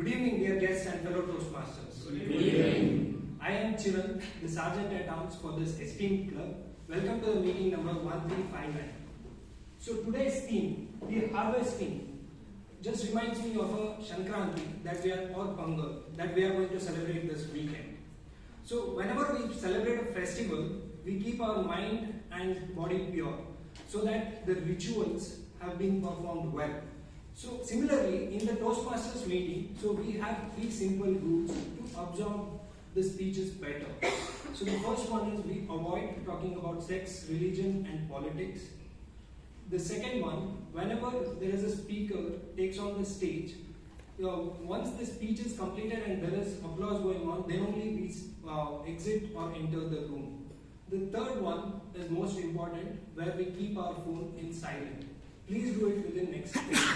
Good evening, dear guests and fellow Toastmasters. Good evening. I am Chiran, the Sergeant at Arms for this esteemed club. Welcome to the meeting number 1359. So today's theme, the harvesting, just reminds me of a Shankranti or Pongal that we are going to celebrate this weekend. So whenever we celebrate a festival, we keep our mind and body pure so that the rituals have been performed well. So similarly, in the Toastmasters meeting, so we have 3 simple rules to absorb the speeches better. So the first one is we avoid talking about sex, religion and politics. The second one, whenever there is a speaker takes on the stage, once the speech is completed and there is applause going on, then only we exit or enter the room. The third one is most important, where we keep our phone in silent. Please do it within next 10 minutes.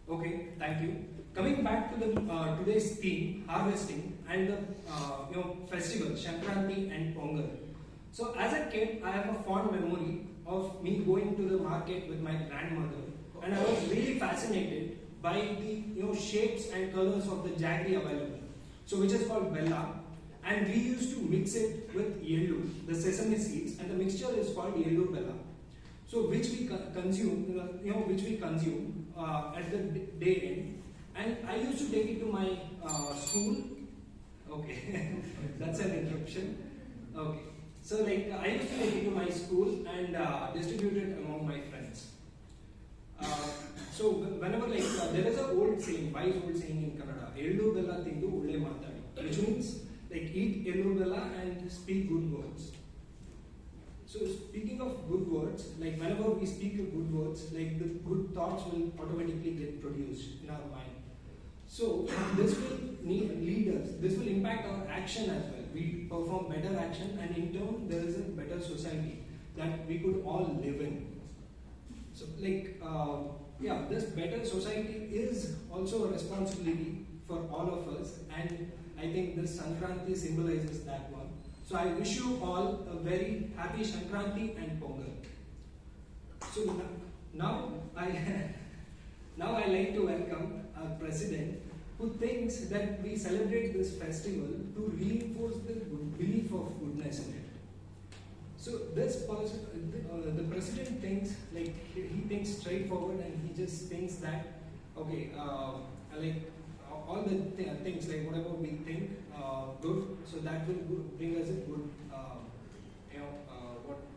Okay, thank you. Coming back to the today's theme, harvesting and the festival, Shankranti and Pongal. So as a kid, I have a fond memory of me going to the market with my grandmother, and I was really fascinated by the shapes and colors of the jaggery available. So which is called bella, and we used to mix it with yellow, the sesame seeds, and the mixture is called yellow bella. So which we consume, at the day end, and I used to take it to my school. Okay, that's an interruption. Okay, so I used to take it to my school and distribute it among my friends. So whenever there is an old saying, wise old saying in Kannada, "Ellu bella tindu ulle matadi," which means eat yellow bella and speak good words. So speaking of good words, whenever we speak good words, the good thoughts will automatically get produced in our mind. So this will lead us, this will impact our action as well. We perform better action, and in turn there is a better society that we could all live in. So this better society is also a responsibility for all of us, and I think this Sankranti symbolizes that one. So I wish you all a very happy Shankranti and Pongal. So now I like to welcome our president, who thinks that we celebrate this festival to reinforce the belief of goodness in it. So this person, the president thinks he thinks straightforward, and he just thinks that okay, all the things whatever we think good, so that will bring us a good.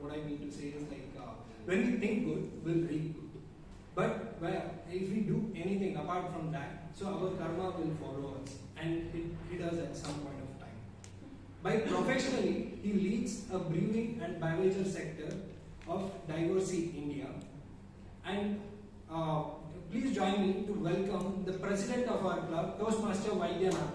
What I mean to say is when we think good, we'll reap good. But if we do anything apart from that, so our karma will follow us, and it does at some point of time. By professionally, he leads a brewing and beverage sector of Diversity India, and please join me to welcome the president of our club, Toastmaster Vaidyanathan.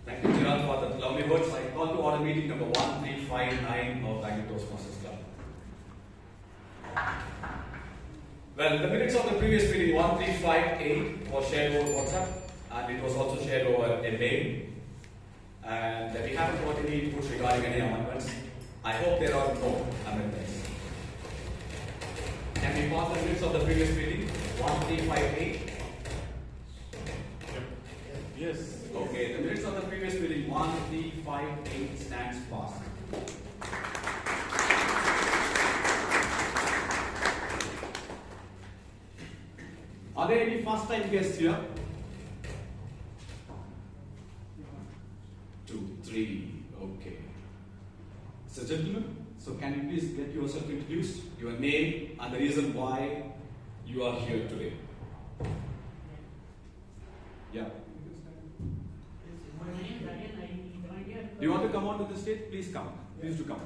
Thank you, Chiran, for the lovely words. I call to order meeting number 1359 of Bangalore Toastmasters Club. Well, the minutes of the previous meeting 1358 was shared over WhatsApp, and it was also shared over a mail. And we haven't got any inputs regarding any amendments. I hope there are no amendments. Can we pass the minutes of the previous meeting 1358? Yes. Okay, the minutes of the previous meeting 1358 stands passed. Are there any first time guests here? 2, 3, okay. So gentlemen, so can you please get yourself introduced, your name and the reason why you are here today? Yeah. Do you want to come onto the stage? Please come. Please do come.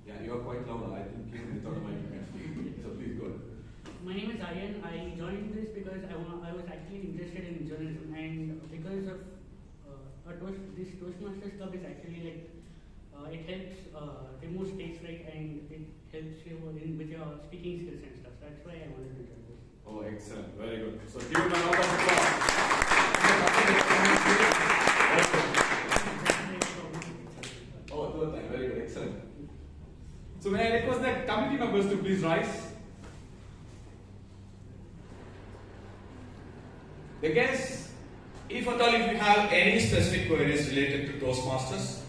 Yeah, you are quite loud. I think even without a mic you can. So please go ahead. My name is Aryan. I joined this because I was actually interested in journalism, and because of this Toastmasters Club is actually it helps remove stage fright and it helps you with your speaking skills and stuff. That's why I wanted to join this. Oh, excellent. Very good. So give him a round of applause. Oh, third time. Very good. Excellent. So may I request the committee members to please rise? The guests, if at all if you have any specific queries related to Toastmasters,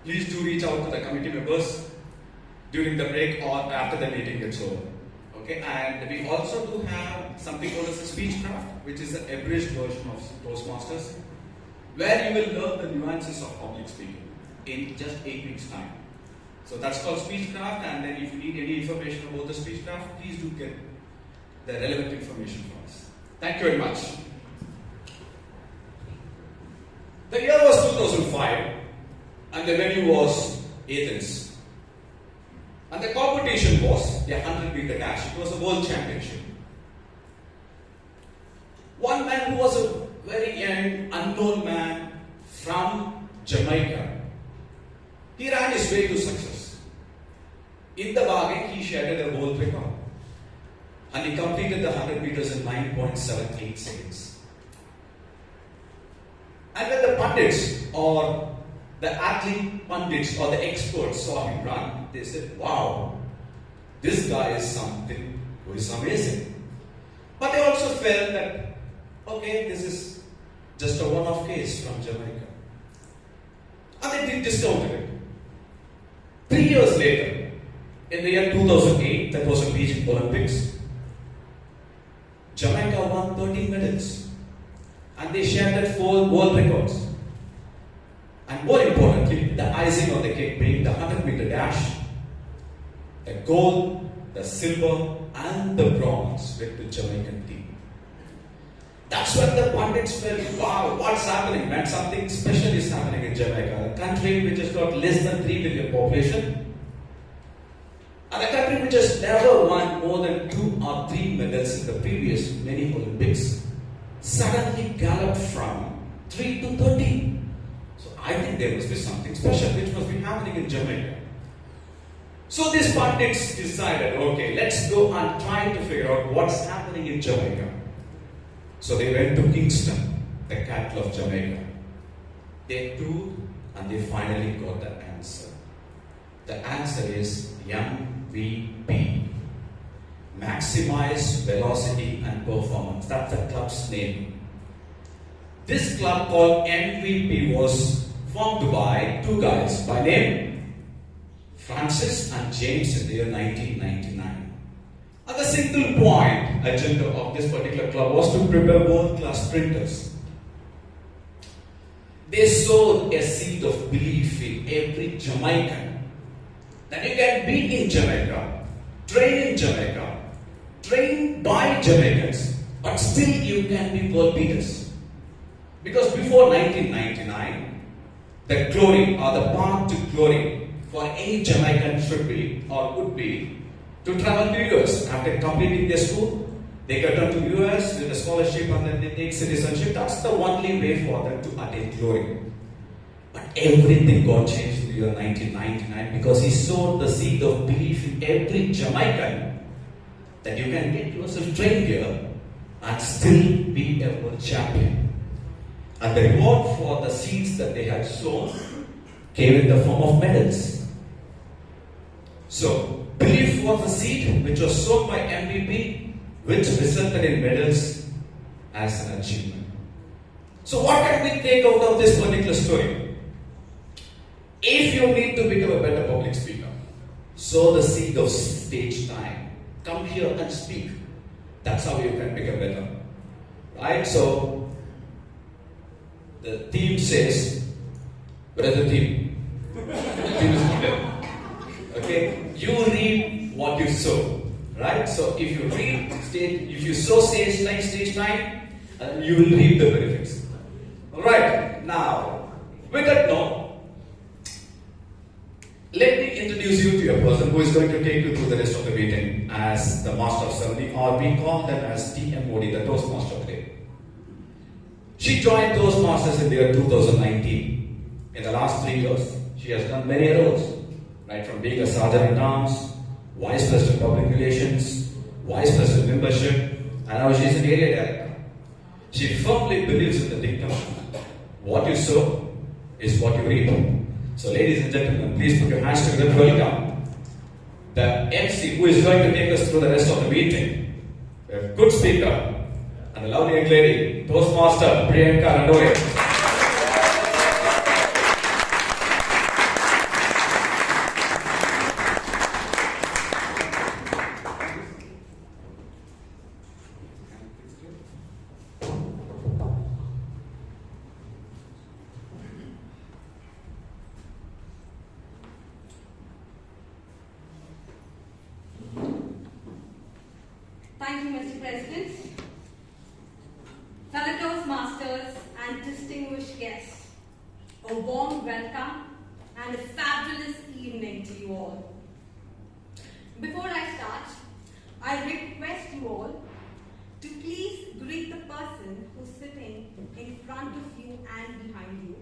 please do reach out to the committee members during the break or after the meeting gets over. Okay, and we also do have something called as a speech craft, which is an abridged version of Toastmasters, where you will learn the nuances of public speaking in just 8 weeks' time. So that's called speech craft, and then if you need any information about the speech craft, please do get the relevant information from us. Thank you very much. The year was 2005 and the venue was Athens. And the competition was a 100-meter dash. It was a world championship. One man who was a very young, unknown man from Jamaica, he ran his way to success. In the bargain, he shattered a world record. And he completed the 100 meters in 9.78 seconds. And when the pundits or the athlete pundits or the experts saw him run, they said, wow, this guy is something who is amazing. But they also felt that, okay, this is just a one-off case from Jamaica. And they did discount it. 3 years later, in the year 2008, that was a Beijing Olympics, Jamaica won 13 medals. And they shattered 4 world records. And more importantly, the icing on the cake being the 100-meter dash, the gold, the silver, and the bronze with the Jamaican team. That's when the pundits felt, wow, what's happening, man? Something special is happening in Jamaica, a country which has got less than 3 million population, and a country which has never won more than 2 or 3 medals in the previous many Olympics, suddenly galloped from 3 to 13. So I think there must be something special which must be happening in Jamaica. So these pundits decided, okay, let's go and try to figure out what's happening in Jamaica. So they went to Kingston, the capital of Jamaica. They toured and they finally got the answer. The answer is MVP. Maximize velocity and performance. That's the club's name. This club called MVP was formed by 2 guys by name Francis and James in the year 1999. And the single point agenda of this particular club was to prepare world-class sprinters. They sowed a seed of belief in every Jamaican that you can be in Jamaica, train in Jamaica, trained by Jamaicans, but still you can be world beaters. Because before 1999, the glory or the path to glory for any Jamaican should be or would be to travel to US. After completing their school, they get on to US with a scholarship and then they take citizenship. That's the only way for them to attain glory. But everything got changed in the year 1999 because he sowed the seed of belief in every Jamaican that you can get yourself trained here and still be a world champion. And the reward for the seeds that they had sown came in the form of medals. So, belief was the seed which was sown by MVP, which resulted in medals as an achievement. So, what can we take out of this particular story? If you need to become a better public speaker, sow the seed of stage time. Come here and speak. That's how you can become better. Right? So, the theme says, what is the theme? The theme is not there. Okay? You reap what you sow. Right? So, if you sow stage time, you will reap the benefits. Alright? Now, with that note, let me introduce you to a person who is going to take you through the rest of the meeting as the Master of Ceremony, or we call them as TMOD, the Toastmaster of the Day. She joined Toastmasters in the year 2019. In the last 3 years, She has done many roles, right from being a sergeant at arms, vice president public relations, vice president membership, and now she's an area director. She firmly believes in the dictum, what you sow is what you reap. So ladies and gentlemen, please put your hands together to welcome the MC who is going to take us through the rest of the meeting. We have a good speaker and a lovely young lady, Toastmaster Priyanka Randore. Thank you, Mr. President. Fellow Toastmasters and distinguished guests, a warm welcome and a fabulous evening to you all. Before I start, I request you all to please greet the person who's sitting in front of you and behind you.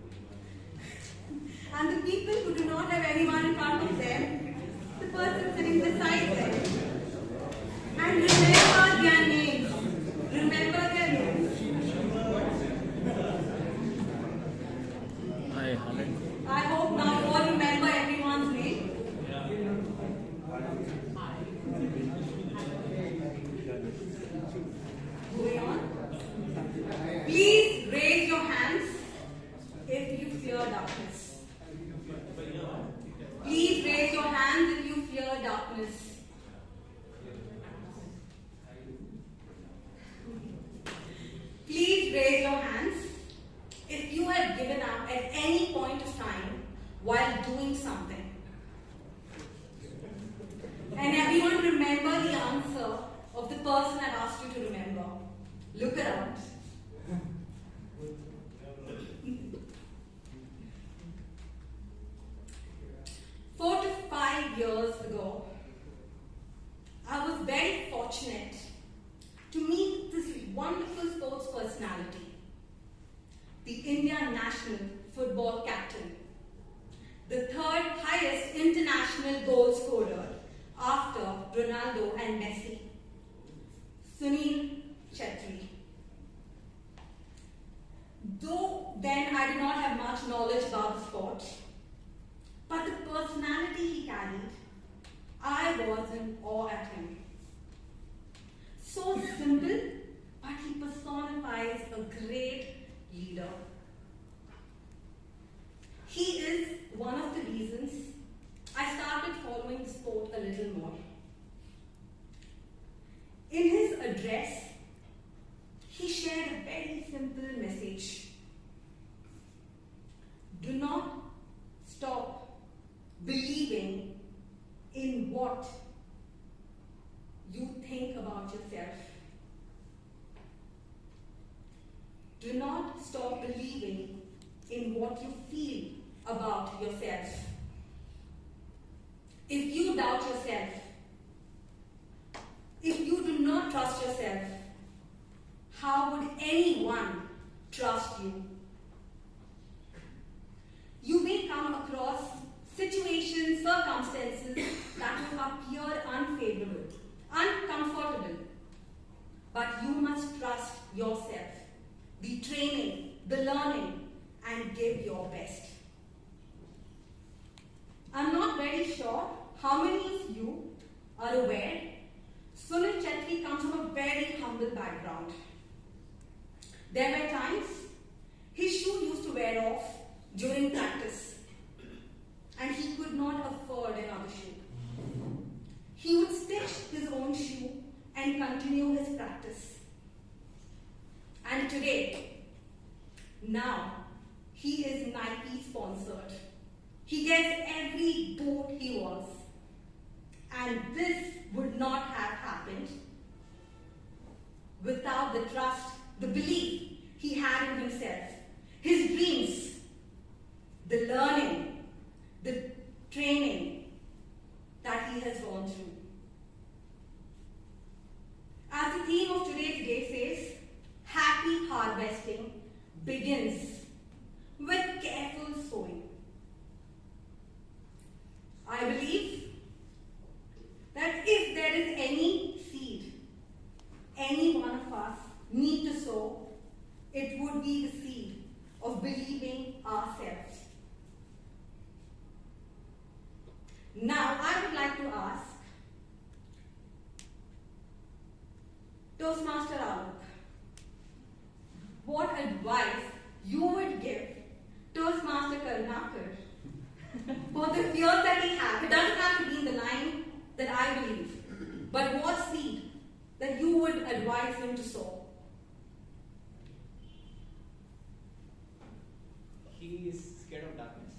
And the people who do not have anyone in front of them, the person sitting beside them. And remember their names. Remember their names. I hope now you all remember everyone's name. Going on. Please raise your hands if you fear darkness. Please raise your hands if you fear darkness. Please raise your hands if you have given up at any point of time while doing something. And everyone remember the answer of the person I've asked you to remember. Look around. Four to 5 years ago, I was very fortunate to meet this wonderful sports personality, the Indian national football captain, the third highest international goal scorer after Ronaldo and Messi, Sunil Chhetri. Though then I did not have much knowledge about the sport, but the personality he carried, I was in awe at him. So simple, but he personifies a great leader. He is one of the reasons I started following the sport a little more. In his address, he shared a very simple message. Do not stop believing in what you think about yourself. Do not stop believing in what you feel about yourself. If you doubt yourself, if you do not trust yourself, how would anyone trust you? You may come across situations, circumstances that will appear unfavorable, uncomfortable, but you must trust yourself, the training, the learning, and give your best. I'm not very sure how many of you are aware Sunil Chhetri comes from a very humble background. There were times his shoe used to wear off during practice and he could not afford another shoe. He would stitch his own shoe and continue his practice. And today, now, he is Nike sponsored. He gets every boot he wants. And this would not have happened without the trust, the belief he had in himself, his dreams, the learning, the training that he has gone through. As the theme of today's day says, happy harvesting begins with careful sowing. of believing ourselves. Now, I would like to ask Toastmaster Alok, what advice you would give Toastmaster Karnakar for the fears that he has? It doesn't have to be in the line that I believe, but what seed that you would advise him to sow? He is scared of darkness.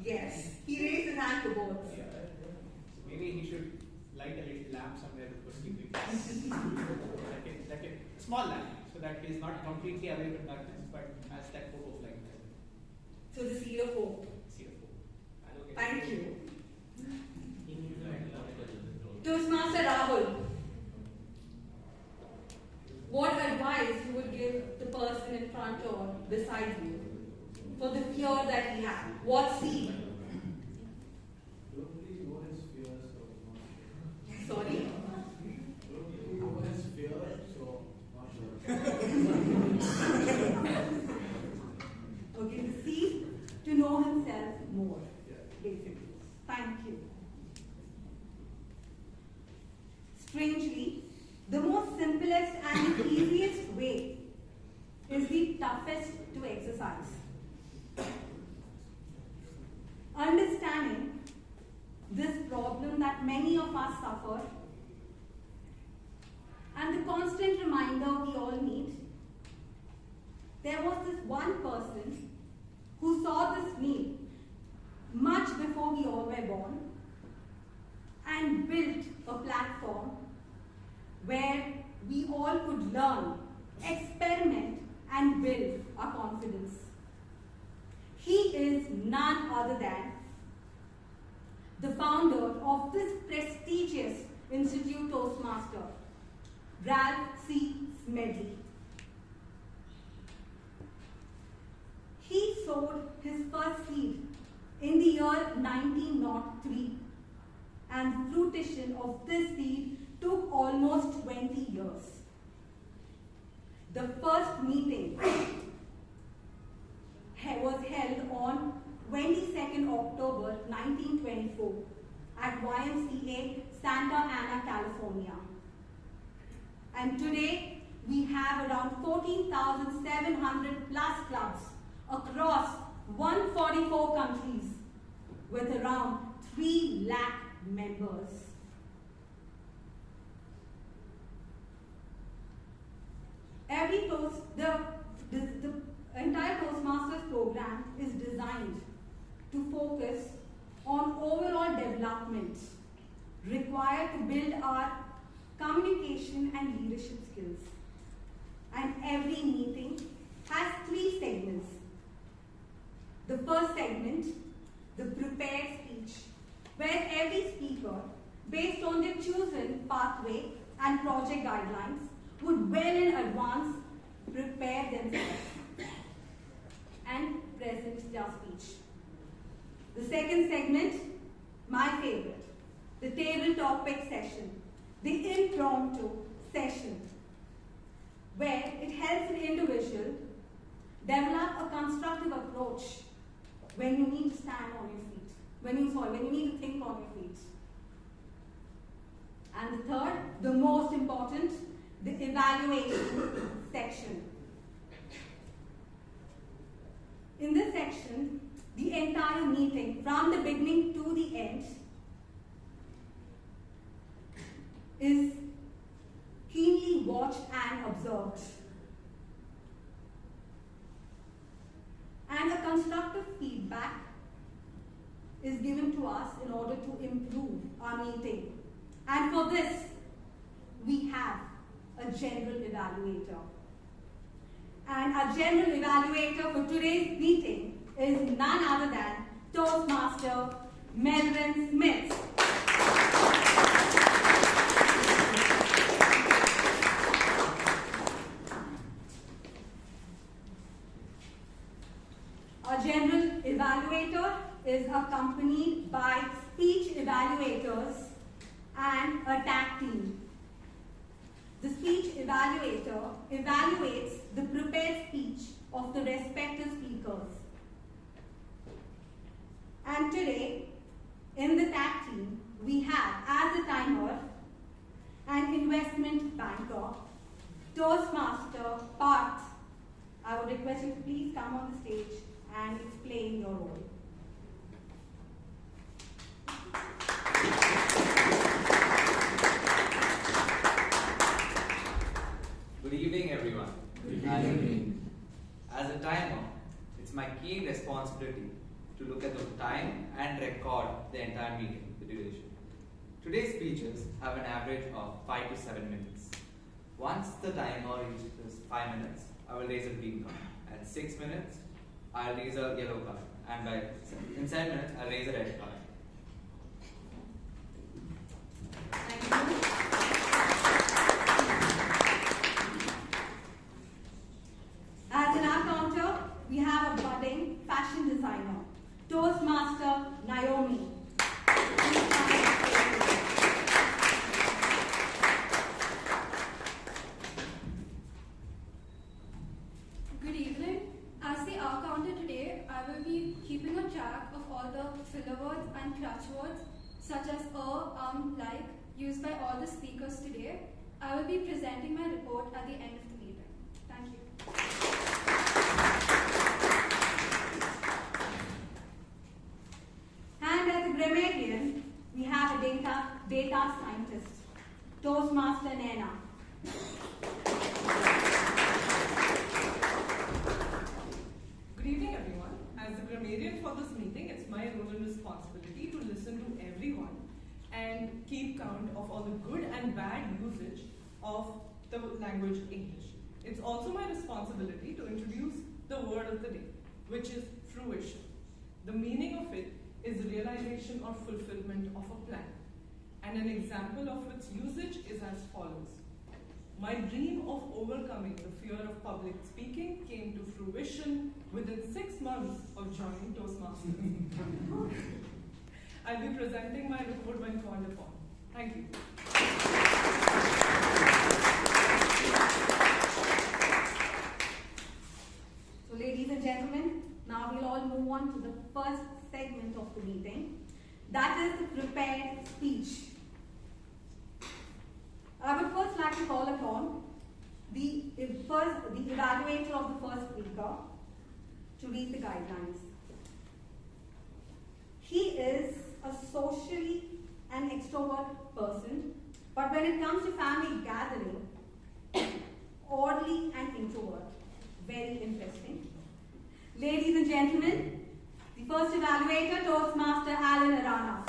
Yes, he raised his hand for both. Yeah. So maybe he should light a little lamp somewhere before sleeping. like a small lamp, so that he is not completely away from darkness, but has that hope of light. So the seed of hope. See a hope. Thank you. Toastmaster Rahul, what advice you would give the person in front or beside you for the fear that he has? What seed? Don't really know his fears, so not sure. Sorry? Don't really know his fears, so not sure. Okay, the seed to know himself more, basically. Thank you. Strangely, the most simplest and the easiest way is the toughest to exercise. Understanding this problem that many of us suffer and the constant reminder we all need, there was this one person who saw this need much before we all were born and built a platform where we all could learn, experiment, and build our confidence. He is none other than the founder of this prestigious institute, Toastmaster, Ralph C. Smedley. He sowed his first seed in the year 1903, and fruition of this seed took almost 20 years. The first meeting was held on 22nd October 1924 at YMCA Santa Ana, California. And today we have around 14,700 plus clubs across 144 countries with around 3 lakh members. The entire Toastmasters program is designed to focus on overall development required to build our communication and leadership skills. And every meeting has 3 segments. The first segment, the prepared speech, where every speaker, based on their chosen pathway and project guidelines, would well in advance prepare themselves and present their speech. The second segment, my favorite, the table topic session, the impromptu session, where it helps an individual develop a constructive approach when you need to stand on your feet, when you need to think on your feet. And the third, the most important, the evaluation section. In this section, the entire meeting, from the beginning to the end, is keenly watched and observed. And a constructive feedback is given to us in order to improve our meeting. And for this, we have a general evaluator. And our general evaluator for today's meeting is none other than Toastmaster Melvin Smith. Our general evaluator is accompanied by speech evaluators and a tag team. The speech evaluator evaluates the prepared speech of the respective speaker speakers. And today, in the tag team, we have as a timer an investment banker, Toastmaster Parth. I would request you to please come on the stage and explain your role. Good evening, everyone. Good evening. As a timer, it's my keen responsibility to look at the time and record the entire meeting, the duration. Today's speeches have an average of 5 to 7 minutes. Once the timer reaches 5 minutes, I will raise a green card. At 6 minutes, I'll raise a yellow card. And in 7 minutes, I'll raise a red card. Thank you. As an our counter, we have a budding fashion designer, Toastmaster Naomi. Good evening. As the R counter today, I will be keeping a track of all the filler words and crutch words such as like used by all the speakers today. I will be presenting my report at the end of the meeting. Thank you. And as a grammarian, we have a data scientist, Toastmaster Naina. Good evening, everyone. As the grammarian for this meeting, it's my role and responsibility to listen to everyone and keep count of all the good and bad usage of the language English. It's also my responsibility to introduce the word of the day, which is fruition. The meaning of it is realization or fulfillment of a plan. And an example of its usage is as follows. My dream of overcoming the fear of public speaking came to fruition within 6 months of joining Toastmasters. I'll be presenting my report when called upon. Thank you. So ladies and gentlemen, now we'll all move on to the first segment of the meeting. That is the prepared speech. I would first like to call upon the evaluator of the first speaker to read the guidelines. He is a socially an extrovert person, but when it comes to family gathering, orderly and introvert. Very interesting. Ladies and gentlemen, the first evaluator, Toastmaster Alan Arana.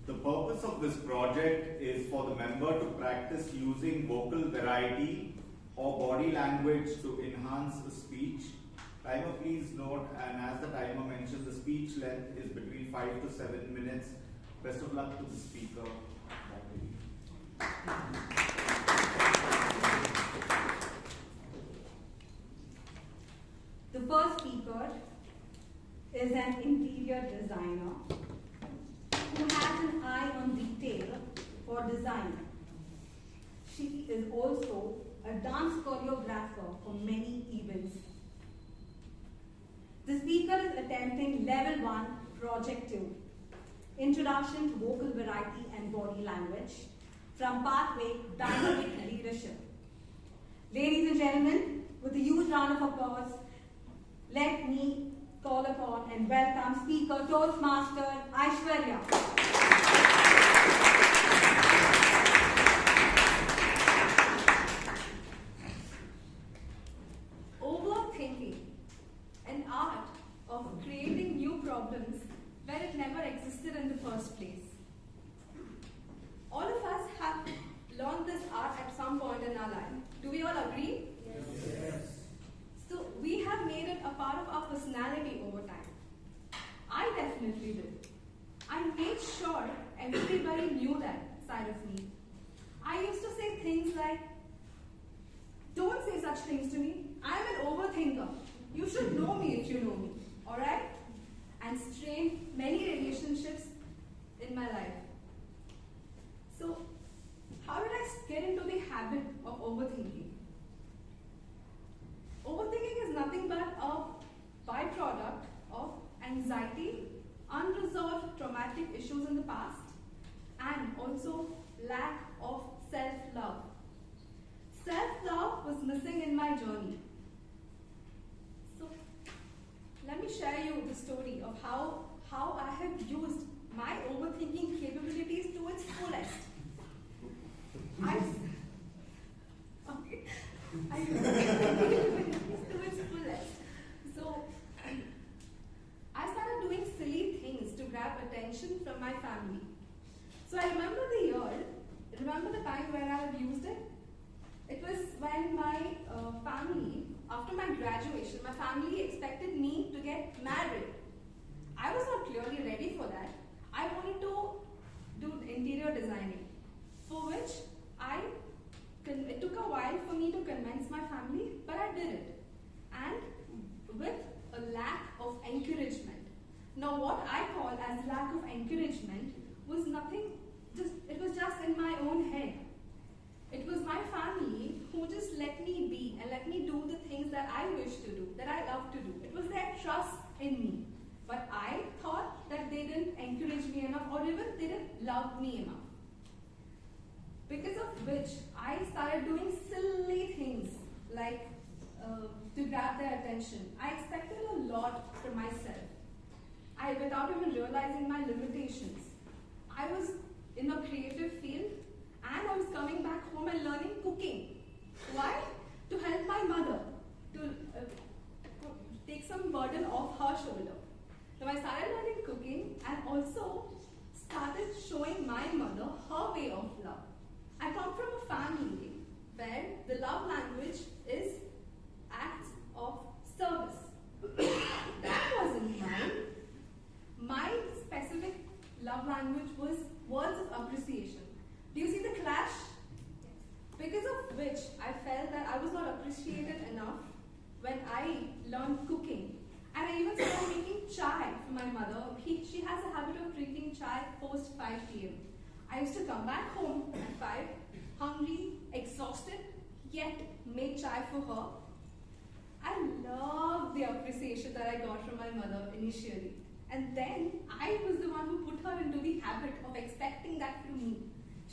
The purpose of this project is for the member to practice using vocal variety or body language to enhance the speech. Timer, please note, and as the timer mentions, the speech length is between 5 to 7 minutes. Best of luck to the speaker. The first speaker is an interior designer who has an eye on detail for design. She is also a dance choreographer for many events. The speaker is attempting Level 1, Project 2, Introduction to Vocal Variety and Body Language from Pathway Dynamic Leadership. Ladies and gentlemen, with a huge round of applause, let me call upon and welcome speaker Toastmaster Aishwarya. Overthinking, an art of creating new problems where it never existed in the first place. All of us have learned this art at some point in our life. Do we all agree? Yes. So we have made it a part of our personality over time. I definitely did. I made sure everybody knew that side of me. I used to say things like, "Don't say such things to me. I'm an overthinker. You should know me if you know me." Alright? And strained many relationships in my life. So, how did I get into the habit habit of overthinking. Overthinking is nothing but a byproduct of anxiety, unresolved traumatic issues in the past, and also lack of self-love. Self-love was missing in my journey. So, let me share you the story of how I have used my overthinking capabilities to its fullest. I used my capabilities to its fullest. So, I started doing silly things to grab attention from my family. So I remember the time where I have used it. It was when my family, after my graduation, my family expected me to get married. I was not clearly ready for that. I wanted to do interior designing, for which it took a while for me to convince my family, but I did it. And with a lack of encouragement. Now what I call as lack of encouragement was nothing, it was just in my own head. It was my family who just let me be and let me do the things that I wish to do, that I love to do. It was their trust in me. But I thought that they didn't encourage me enough, or even they didn't love me enough. Because of which I started doing silly things like to grab their attention. I expected a lot from myself. Without even realizing my limitations. I was in a creative field and I was coming back home and learning cooking. Why? To help my mother, to take some burden off her shoulder. So I started learning cooking and also started showing my mother her way of love. I come from a family where the love language is acts of service. That wasn't mine. My specific love language was words of appreciation. Do you see the clash? Because of which I felt that I was not appreciated enough when I learned cooking. And I even started making chai for my mother. She has a habit of drinking chai post 5 p.m. I used to come back home at 5, hungry, exhausted, yet make chai for her. I loved the appreciation that I got from my mother initially. And then I was the one who put her into the habit of expecting that from me.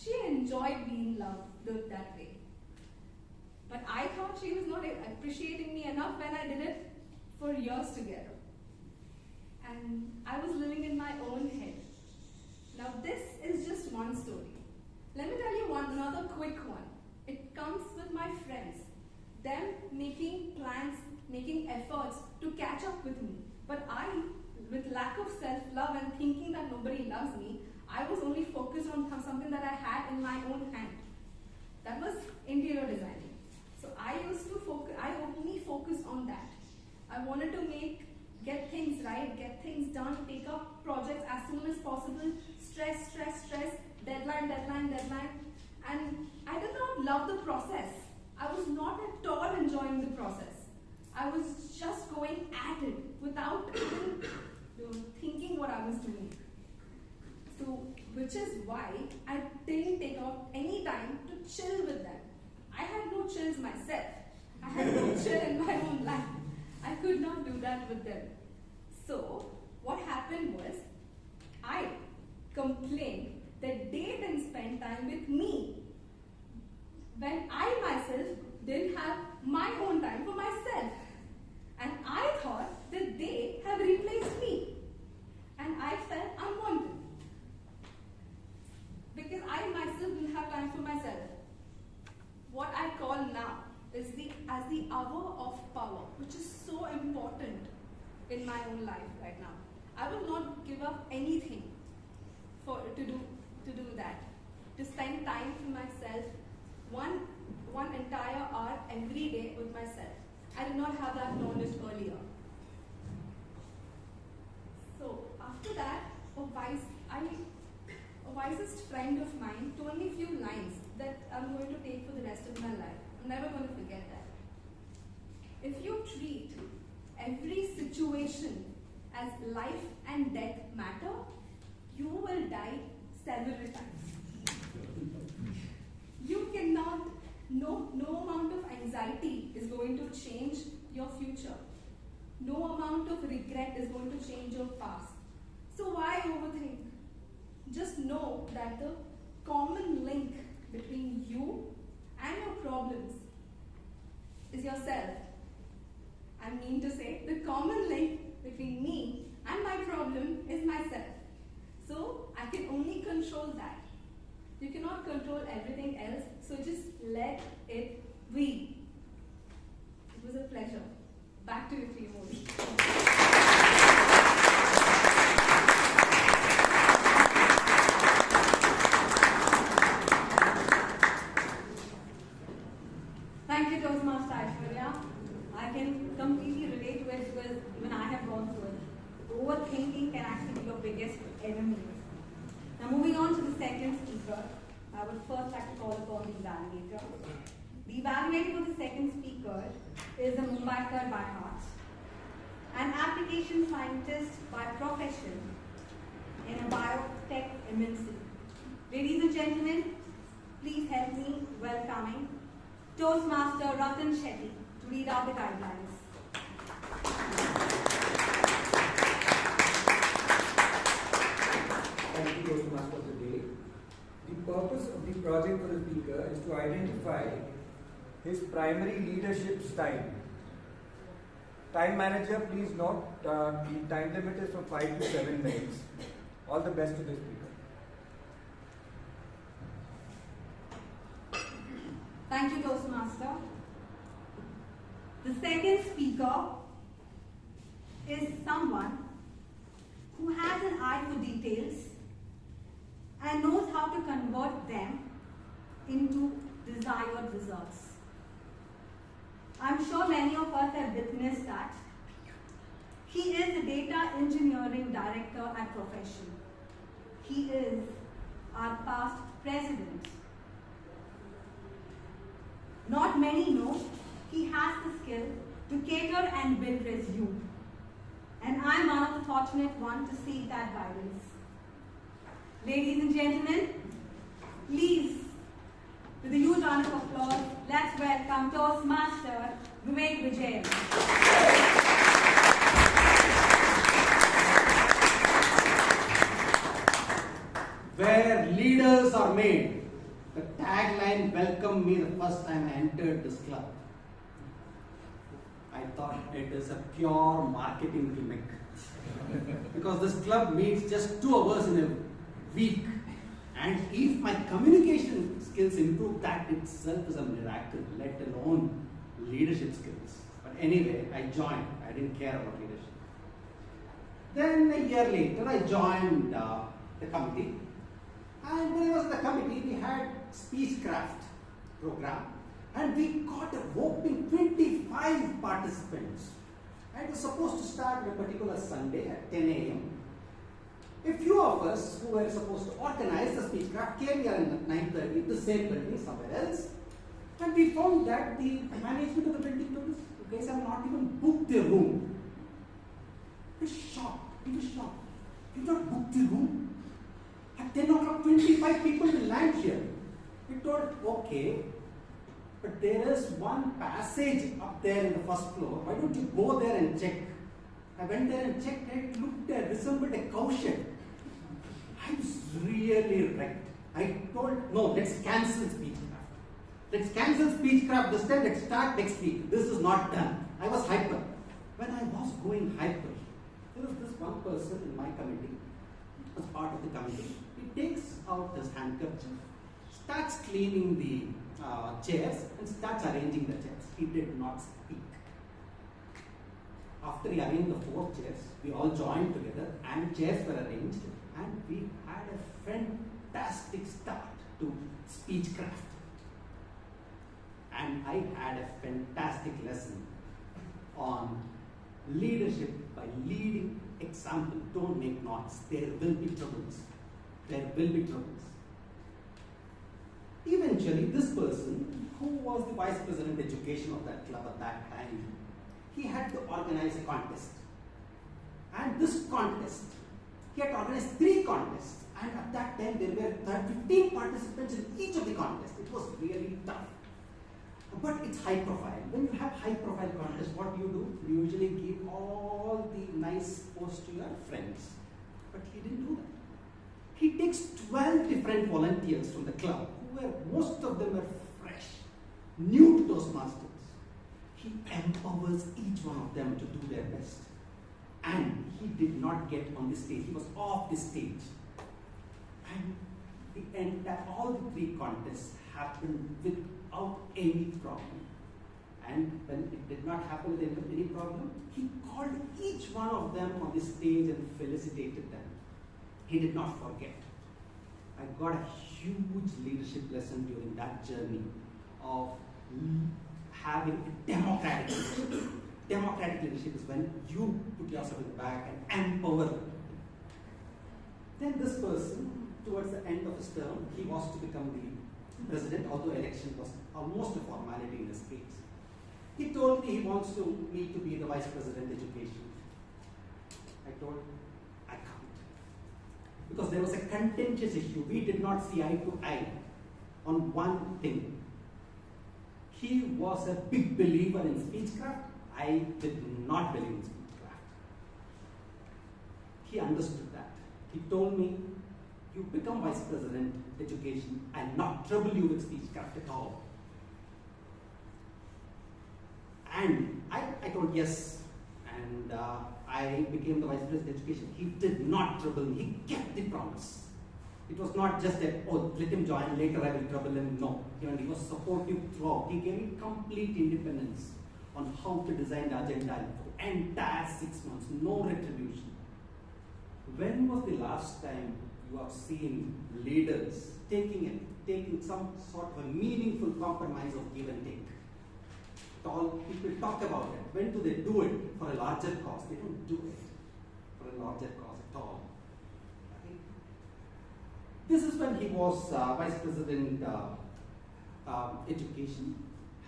She enjoyed being loved that way. But I thought she was not appreciating me enough when I did it for years together. And I was living in my own head. Now this is just one story. Let me tell you another quick one. It comes with my friends. Them making plans, making efforts to catch up with me. But I, with lack of self-love and thinking that nobody loves me, I was only focused on something that I had in my own hand. That was interior designing. So I only focused on that. I wanted to get things right, get things done, take up projects as soon as possible, stress, deadline. And I did not love the process. I was not at all enjoying the process. I was just going at it without even thinking what I was doing. So, which is why I didn't take out any time to chill with them. I had no chills myself. I had no chill in my own life. I could not do that with them. So, what happened was, I complained that they didn't spend time with me when I myself didn't have my own time for myself. And I thought that they have replaced me. And I felt unwanted. Because I myself didn't have time for myself. What I call now is as the hour of power, which is so important in my own life right now. I will not give up anything to do that. To spend time for myself, one entire hour every day with myself. I did not have that knowledge earlier. So after that, a wisest friend of mine told me a few lines that I'm going to take for the rest of my life. I'm never going to forget that. If you treat every situation as life and death matter, you will die several times. You cannot to change your future. No amount of regret is going to change your past. So why overthink? Just know that the common link between you and your problems is yourself. I mean to say, the common link between me and my problem is myself. So I can only control that. You cannot control everything else, so just let it be. It was a pleasure. Back to you, Modi. Thank you, Toastmaster Aishwarya. I can completely relate to it because even I have gone through it. Overthinking can actually be your biggest enemy. Now, moving on to the second speaker, I would first like to call upon the evaluator. The evaluator for the second speaker is a Mumbaiker by heart, an application scientist by profession in a biotech MNC. Ladies and gentlemen, please help me welcoming Toastmaster Ratan Shetty to read out the guidelines. Thank you, Toastmaster, today. The purpose of the project for the speaker is to identify his primary leadership style. Time manager, please note, the time limit is from 5 to 7 minutes. All the best to the speaker. Thank you, Toastmaster. The second speaker is someone who has an eye for details and knows how to convert them into desired results. I'm sure many of us have witnessed that. He is the data engineering director at profession. He is our past president. Not many know he has the skill to cater and build resume. And I'm one of the fortunate ones to see that guidance. Ladies and gentlemen, please, with a huge round of applause, let's welcome Toastmaster Vivek Vijay. Where leaders are made, the tagline welcomed me the first time I entered this club. I thought it is a pure marketing gimmick. Because this club meets just 2 hours in a week. And if my communication skills improve, that itself is a miracle, let alone leadership skills. But anyway, I joined. I didn't care about leadership. Then a year later, I joined the committee. And when I was in the committee, we had speechcraft program. And we got a whopping 25 participants. And it was supposed to start on a particular Sunday at 10 a.m. A few of us who were supposed to organize the speechcraft came here at 9:30, the same building, somewhere else. And we found that the management of the building told us, you guys have not even booked the room. We were shocked. We were shocked. You not booked the room? At 10 o'clock, 25 people will land here. We told, okay, but there is one passage up there in the first floor. Why don't you go there and check? I went there and checked, and it looked there, resembled a cow shed. I was really wrecked. I told, no, let's cancel speechcraft. Let's cancel speechcraft this time, let's start next week. This is not done. I was hyper. When I was going hyper, there was this one person in my committee, as part of the committee. He takes out his handkerchief, starts cleaning the chairs, and starts arranging the chairs. He did not speak. After he arranged the 4 chairs, we all joined together and chairs were arranged, and we had a fantastic start to speechcraft. And I had a fantastic lesson on leadership by leading example. Don't make noise. There will be troubles. There will be troubles. Eventually, this person, who was the vice president education of that club at that time, he had to organize a contest. And this contest, he had to organize 3 contests. And at that time, there were 15 participants in each of the contests. It was really tough. but it's high profile. When you have high profile contests, what do? You usually give all the nice posts to your friends. But he didn't do that. He takes 12 different volunteers from the club, most of them are fresh, new to Toastmasters. He empowers each one of them to do their best. And he did not get on the stage. He was off the stage. And all the 3 contests happened without any problem. And when it did not happen with any problem, he called each one of them on the stage and felicitated them. He did not forget. I got a huge leadership lesson during that journey of having a democratic leadership. Democratic leadership is when you put yourself in the back and empower them. Then this person, towards the end of his term, he was to become the president, although election was almost a formality in this case. He told me he wants me to be the vice president education. I told I can't. Because there was a contentious issue. We did not see eye to eye on one thing. He was a big believer in speechcraft. I did not believe in speechcraft. He understood that. He told me, you become vice president education, I'll not trouble you with speechcraft at all. And I told yes, and I became the vice president education. He did not trouble me, he kept the promise. It was not just that, oh, let him join, later I will trouble him. No, he was supportive throughout. He gave me complete independence on how to design the agenda for the entire 6 months, no retribution. When was the last time you have seen leaders taking some sort of a meaningful compromise of give and take? All people talk about it. When do they do it for a larger cause? They don't do it for a larger cause at all. Okay. This is when he was vice president education,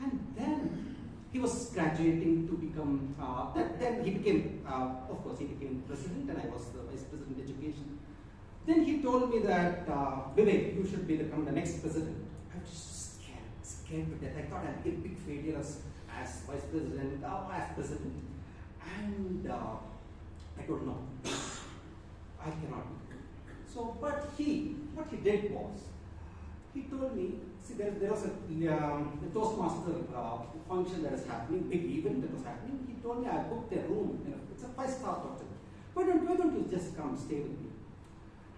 and then he was graduating to become. Then he became, of course, he became president, and I was the vice president education. Then he told me that Vivek, you should become the next president. I was just scared to death. I thought I'd be a big failure as vice president, as president, and I don't know. I cannot. So, but what he did was, he told me, see, there was a Toastmaster function that is happening, big event that was happening. He told me, I booked a room, it's a 5-star hotel. Why don't you just come stay with me?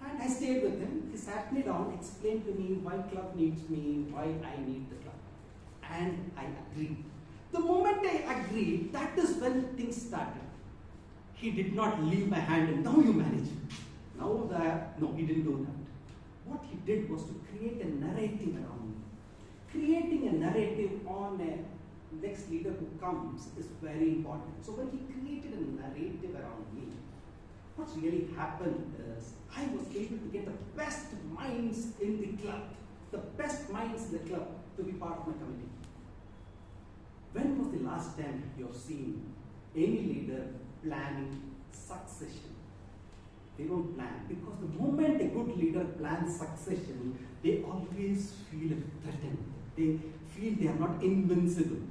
And I stayed with him. He sat me down, explained to me why club needs me, why I need the club. And I agreed. The moment I agreed, that is when things started. He did not leave my hand and now you manage. No, he didn't do that. What he did was to create a narrative around me. Creating a narrative on a next leader who comes is very important. So when he created a narrative around me, what really happened is I was able to get the best minds in the club, to be part of my committee. When was the last time you have seen any leader planning succession? They don't plan, because the moment a good leader plans succession, they always feel threatened. They feel they are not invincible.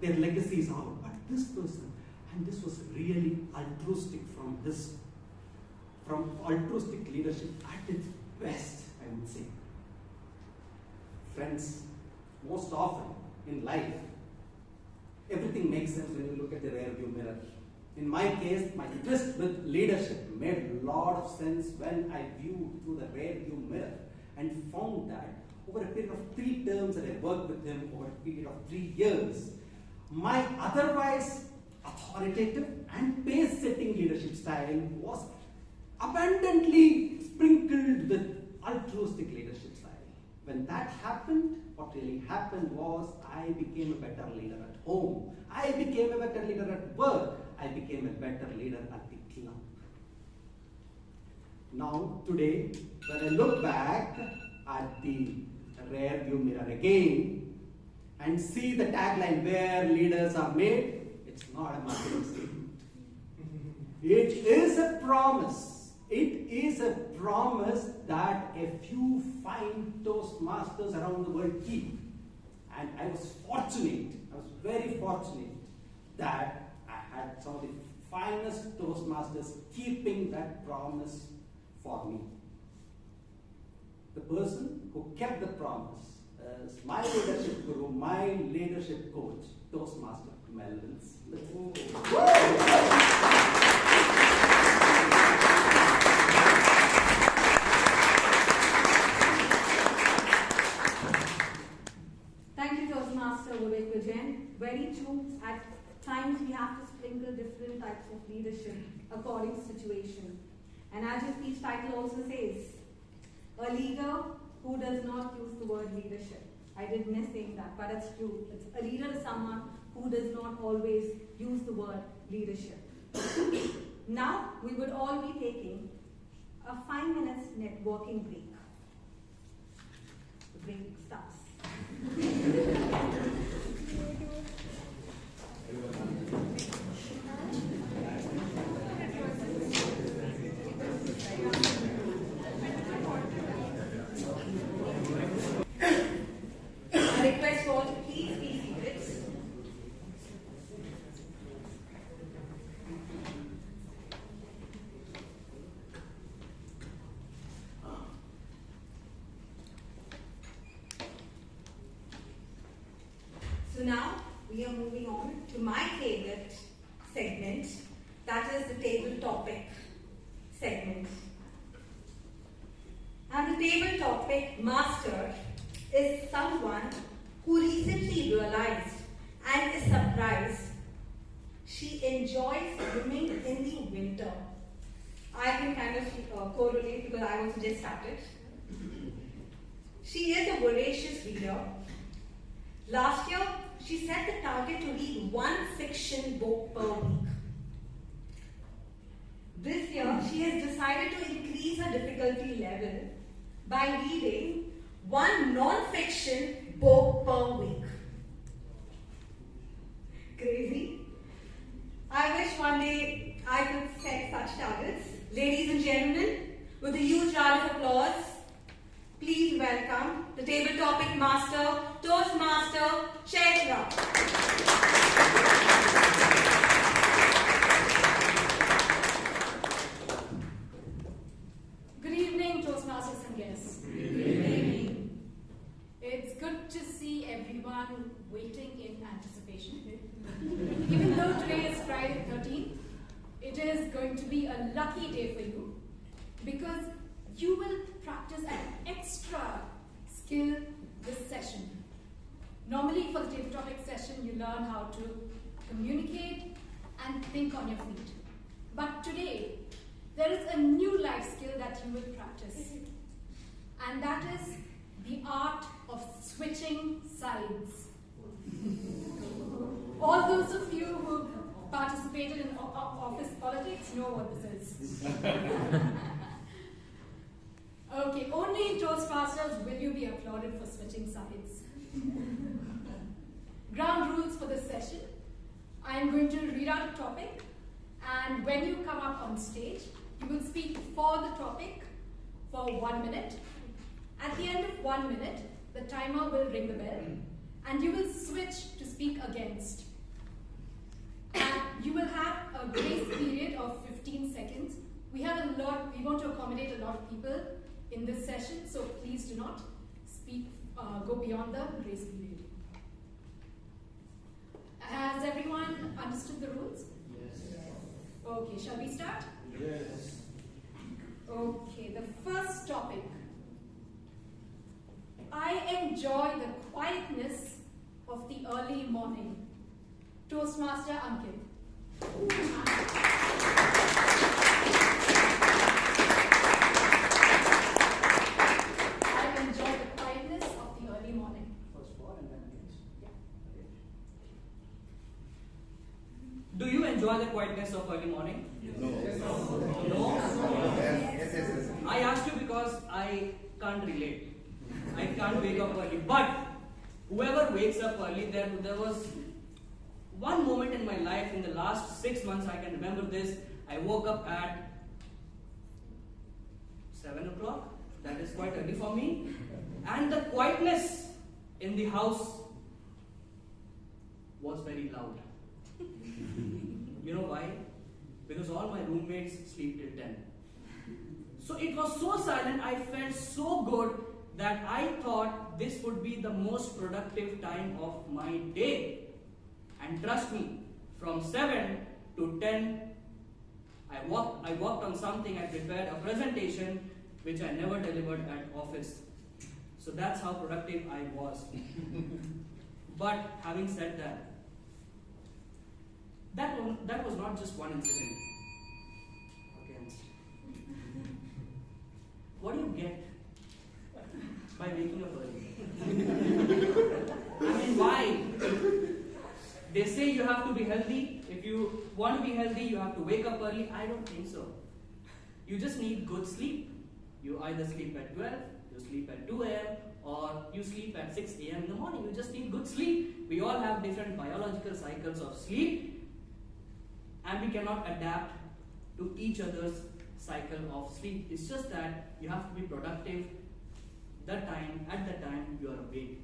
Their legacy is out. But this person, and this was really altruistic from altruistic leadership at its best, I would say. Friends, most often in life, everything makes sense when you look at the rear view mirror. In my case, my twist with leadership made a lot of sense when I viewed through the rear view mirror and found that over a period of 3 terms that I worked with him, over a period of 3 years, my otherwise authoritative and pace-setting leadership style was abundantly sprinkled with altruistic leadership style. When that happened, what really happened was I became a better leader at home. I became a better leader at work. I became a better leader at the club. Now, today, when I look back at the rear view mirror again and see the tagline, where leaders are made, it's not a marketing statement. It is a promise. It is a promise that a few fine Toastmasters around the world keep. And I was fortunate fortunate that I had some of the finest Toastmasters keeping that promise for me. The person who kept the promise is my leadership guru, my leadership coach, Toastmaster Melvin. Thank you, Toastmaster Vivek Vijayan. Very true. At times we have to sprinkle different types of leadership according to situation. And as your speech title also says, a leader who does not use the word leadership. I did miss saying that, but it's true. A leader is someone who does not always use the word leadership. Now, we would all be taking a 5-minute networking break. The break starts. I request you all to please be seated. So now we are moving on to my favorite segment, that is the table topic segment. And the table topic master is someone who recently realized and is surprised she enjoys swimming in the winter. I can kind of correlate because I also just started. She is a voracious reader. Last year, she set the target to read one fiction book per week. This year, she has decided to increase her difficulty level by reading one non-fiction book per week. Crazy? I wish one day I could set such targets. Ladies and gentlemen, with a huge round of applause, please welcome the table topic master, Toastmaster Chaitra. Good evening, Toastmasters and guests. Good evening. It's good to see everyone waiting in anticipation. Even though today is Friday the 13th, it is going to be a lucky day for you because you will practice an extra skill this session. Normally for the table topic session, you learn how to communicate and think on your feet. But today, there is a new life skill that you will practice. And that is the art of switching sides. All those of you who participated in office politics know what this is. Okay, only in Toastmasters will you be applauded for switching sides. Ground rules for this session. I am going to read out a topic, and when you come up on stage, you will speak for the topic for 1 minute. At the end of 1 minute, the timer will ring the bell, and you will switch to speak against. And you will have a grace period of 15 seconds. We want to accommodate a lot of people in this session, so please do not go beyond the grace period. Has everyone understood the rules? Yes. Okay, shall we start? Yes. Okay, the first topic. I enjoy the quietness of the early morning. Toastmaster Ankit. I enjoy the quietness of the early morning. First for and then against. Yeah. Do you enjoy the quietness of early morning? No. No? Yes. I asked you because I can't relate. I can't wake up early. But whoever wakes up early, there was one moment in my life in the last 6 months, I can remember this. I woke up at 7 o'clock. That is quite early for me. And the quietness in the house was very loud. You know why? Because all my roommates sleep till 10. So it was so silent, I felt so good that I thought this would be the most productive time of my day. And trust me, from 7 to 10, I worked on something, I prepared a presentation which I never delivered at office. So that's how productive I was. But having said that, that was not just one incident. Okay. What do you get by waking up early? I mean, why? They say you have to be healthy. If you want to be healthy, you have to wake up early. I don't think so. You just need good sleep. You either sleep at 12, you sleep at 2 a.m., or you sleep at 6 a.m. in the morning. You just need good sleep. We all have different biological cycles of sleep, and we cannot adapt to each other's cycle of sleep. It's just that you have to be productive at the time you are awake.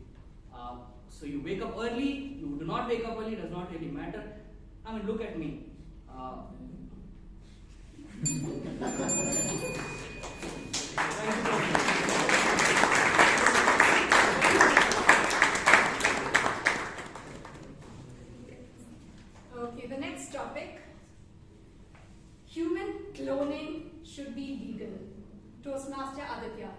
So you wake up early, you do not wake up early, does not really matter. I mean, look at me. Okay, the next topic. Human cloning should be legal. Toastmaster Aditya.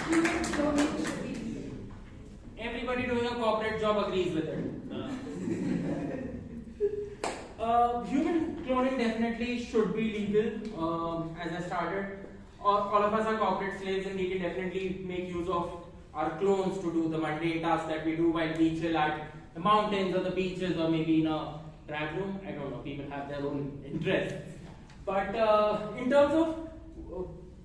Human cloning should be legal. Everybody doing a corporate job agrees with it. Human cloning definitely should be legal. As I started, all of us are corporate slaves, and we can definitely make use of our clones to do the mundane tasks that we do while we chill at the mountains or the beaches or maybe in a drag room. I don't know, people have their own interests. But in terms of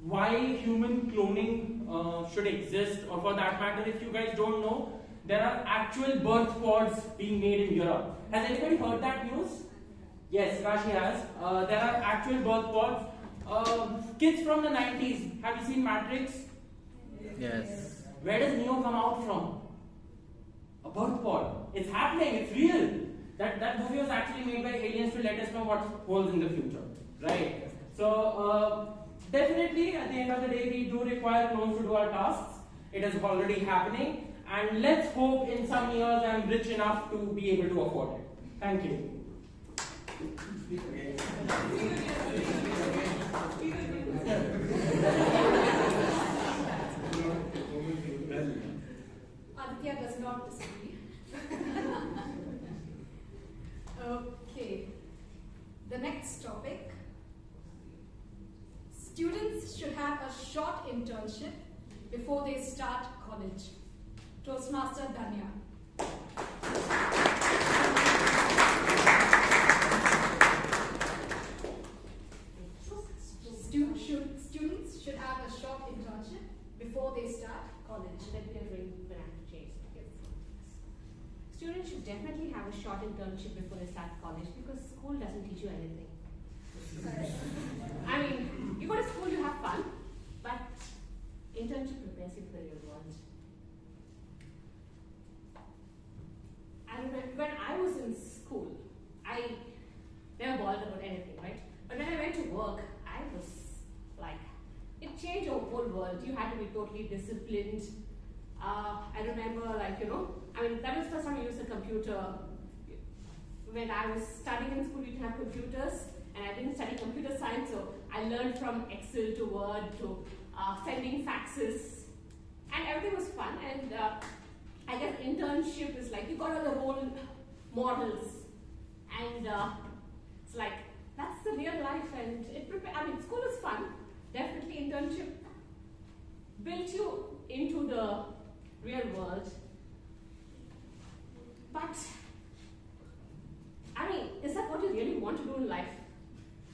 why human cloning should exist, or for that matter, if you guys don't know, there are actual birth pods being made in Europe. Has anybody heard that news? Yes, Rashi has. There are actual birth pods. Kids from the 90s, have you seen Matrix? Yes. Where does Neo come out from? A birth pod. It's happening, it's real. That movie was actually made by aliens to let us know what holds in the future. Right? So, definitely at the end of the day, we do require clones to do our tasks. It is already happening. And let's hope in some years I'm rich enough to be able to afford it. Thank you. Aditya does not disagree. Okay. The next topic. Students should have a short internship before they start college. Toastmaster Danya. Students should have a short internship before they start college. Let me bring back to change. Students should definitely have a short internship before they start college because school doesn't teach you anything. I mean, you go to school, you have fun, but internship prepares you for the real world. And when I was in school, I never bothered about anything, right? But when I went to work, I was like, it changed our whole world. You had to be totally disciplined. I remember, like, I mean, that was the first time I used a computer. When I was studying in school, we didn't have computers, and I didn't study computer science, so I learned from Excel to Word to sending faxes, and everything was fun. And I guess internship is like, you got all the role models, and it's like, that's the real life, and I mean, school is fun. Definitely internship built you into the real world. But, I mean, is that what you really want to do in life?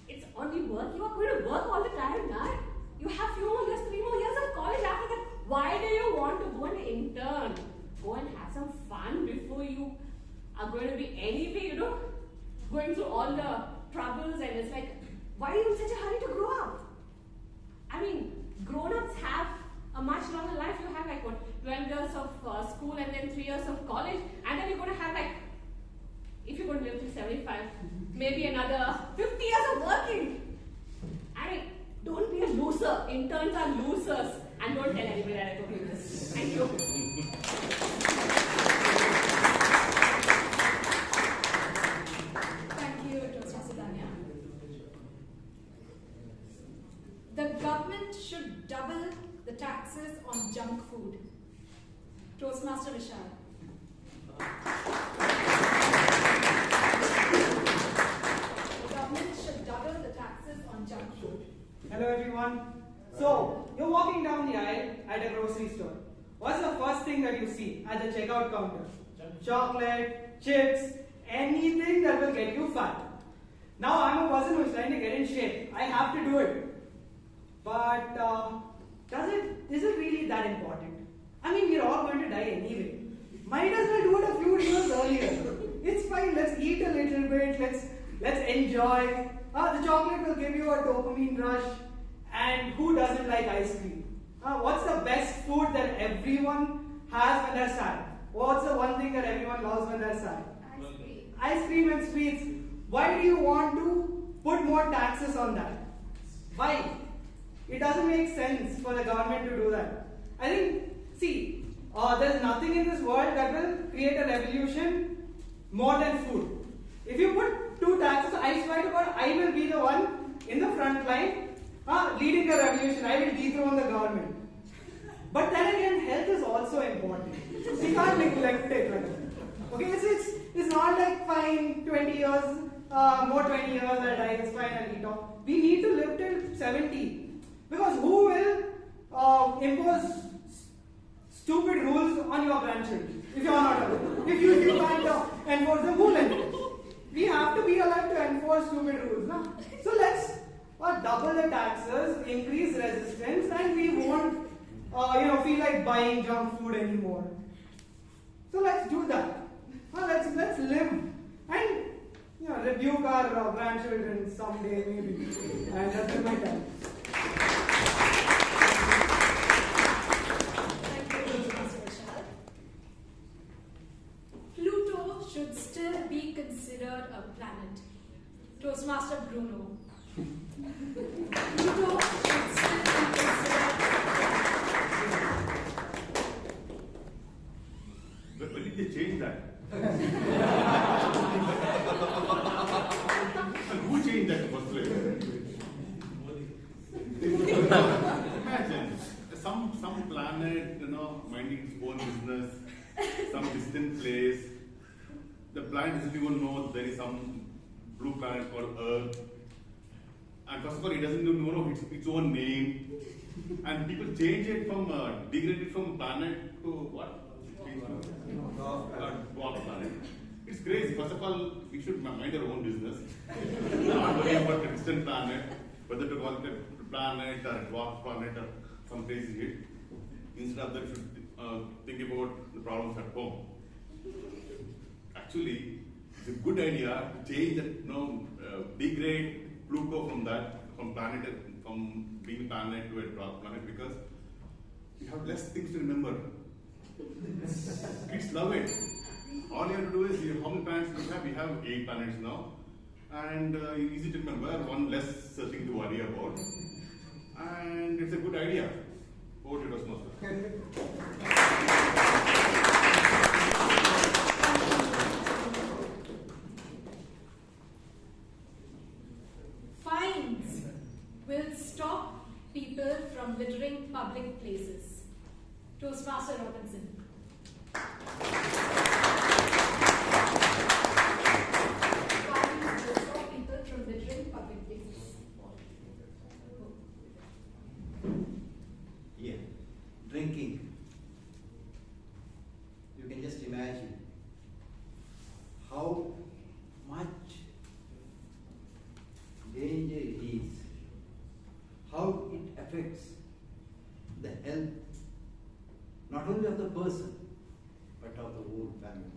It's only work. You are going to work all the time, right? You have 3 more years of college after that. Why do you want to go and intern? Go and have some fun before you are going to be anyway, going through all the troubles, and it's like, why are you in such a hurry to grow up? I mean, grown-ups have a much longer life. 12 years of school and then 3 years of college, and then you're going to have like, if you're going to live to 75, maybe another 50 years of working. I mean, don't be a loser. Interns are losers. And don't tell anybody that I told you this. Thank you. Thank you, Toastmaster Danya. The government should double the taxes on junk food. Toastmaster Vishal. The government should double the taxes on junk food. Hello everyone. So, you're walking down the aisle at a grocery store. What's the first thing that you see at the checkout counter? Chocolate, chips, anything that will get you fat. Now, I'm a person who's trying to get in shape. I have to do it. But, is it really that important? I mean, we're all going to die anyway. Might as well do it a few years earlier. It's fine, let's eat a little bit, let's enjoy. The chocolate will give you a dopamine rush. And who doesn't like ice cream? What's the best food that everyone has when they're sad? What's the one thing that everyone loves when they're sad? Ice cream. Ice cream and sweets. Why do you want to put more taxes on that? Why? It doesn't make sense for the government to do that. I think, there's nothing in this world that will create a revolution more than food. If you put 2 taxes, I swear to God, I will be the one in the front line leading the revolution. I will dethrone the government. But then again, health is also important. We can't neglect it. Right? Okay, it's not like fine, 20 years, more 20 years I die, it's fine, I'll eat off. We need to live till 70. Because who will impose stupid rules on your grandchildren if you are not alive? If you can't enforce them, who will enforce? We have to be alive to enforce stupid rules. No? So let's double the taxes, increase resistance, and we won't feel like buying junk food anymore. So let's do that. Let's live and rebuke our grandchildren someday maybe. And that's been my time. Thank you, Toastmaster Vishal. Pluto should still be considered a planet. Toastmaster Bruno. Pluto should still be considered a planet. When did they change that? And who changed that in the first place? Imagine some planet, minding its own business, some distant place. The planet doesn't even know there is some blue planet called Earth. And first of all, it doesn't even know its own name. And people change it from, degrade it from planet to what? Dwarf planet. It's crazy. First of all, we should mind our own business. Not worry about a distant planet, whether to call it a planet or a dwarf planet or some crazy shit. Instead of that, we should think about the problems at home. Actually, it's a good idea to change that, degrade Pluto from being a planet to a dwarf planet, because you have less things to remember. Kids love it. All you have to do is, how many planets do we have? We have 8 planets now. And easy to remember, one less thing to worry about. And it's a good idea. Over to Toastmaster. Fines will stop people from littering public places. Toastmaster Robinson. Fines will stop people from littering public places. Yeah, drinking. You can just imagine how much danger it is, how it affects the health not only of the person but of the whole family.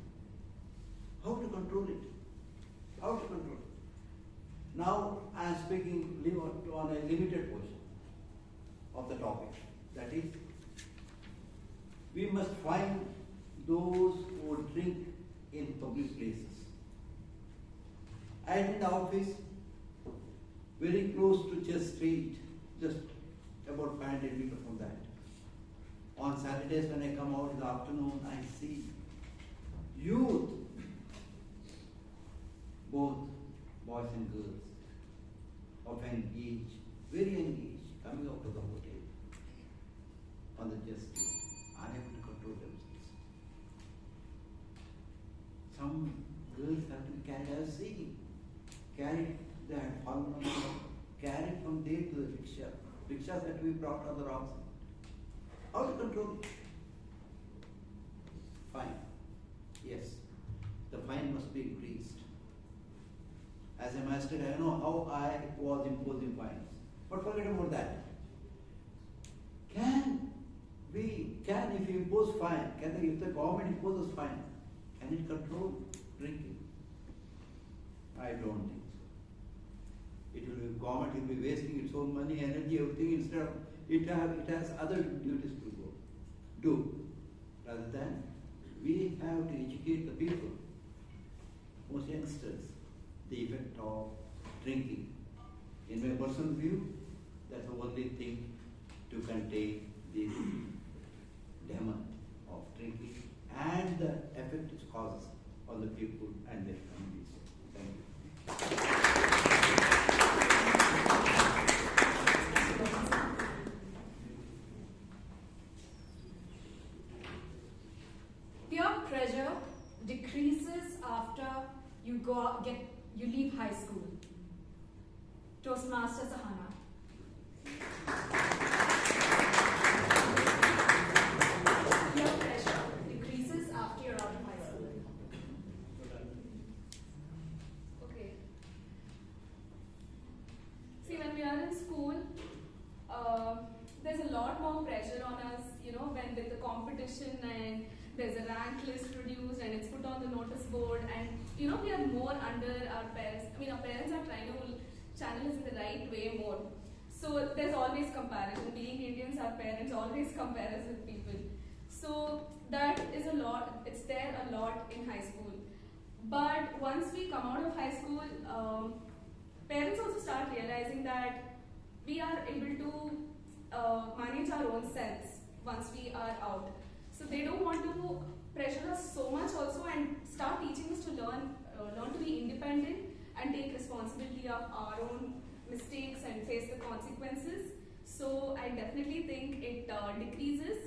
How to control it? How to control it? Now I am speaking on a limited portion of the topic. That is, We must find those who drink in public places. And in the office, very close to Church Street, just about 500 meters from that. On Saturdays when I come out in the afternoon, I see youth, both boys and girls, of an age, very young age, coming out to the hotel on the Church Street, unable to control themselves. Some girls have to be carried, I have seen, carried, they had fallen on the ground, carried from there to the rickshaw. Rickshaws had to be brought on the wrong side. How to control it? Fine. Yes, the fine must be increased. As a magistrate, I know how I was imposing fines. But forget about that. If you impose fine, if the government imposes fine, can it control drinking? I don't think so. Government will be wasting its own money, energy, everything, instead of it has other duties to do. Rather than we have to educate the people, most youngsters, the effect of drinking. In my personal view, that's the only thing to contain this demon of drinking and the effect it causes on the people and their families. Thank you. Peer pressure decreases after you leave high school. Toastmaster Sahana. Peer pressure decreases after you're out of high school. Okay. See, when we are in school, there's a lot more pressure on us, when with the competition and there's a rank list produced and it's put on the notice board, and we are more under our parents. Our parents are trying to channel us in the right way more. So there's always comparison. Being Indians, our parents always compare us with people. So that is a lot, it's there a lot in high school. But once we come out of high school, parents also start realizing that we are able to manage our own selves once we are out. So they don't want to pressure us so much also and start teaching us to learn to be independent and take responsibility of our own mistakes and face the consequences. So I definitely think it decreases,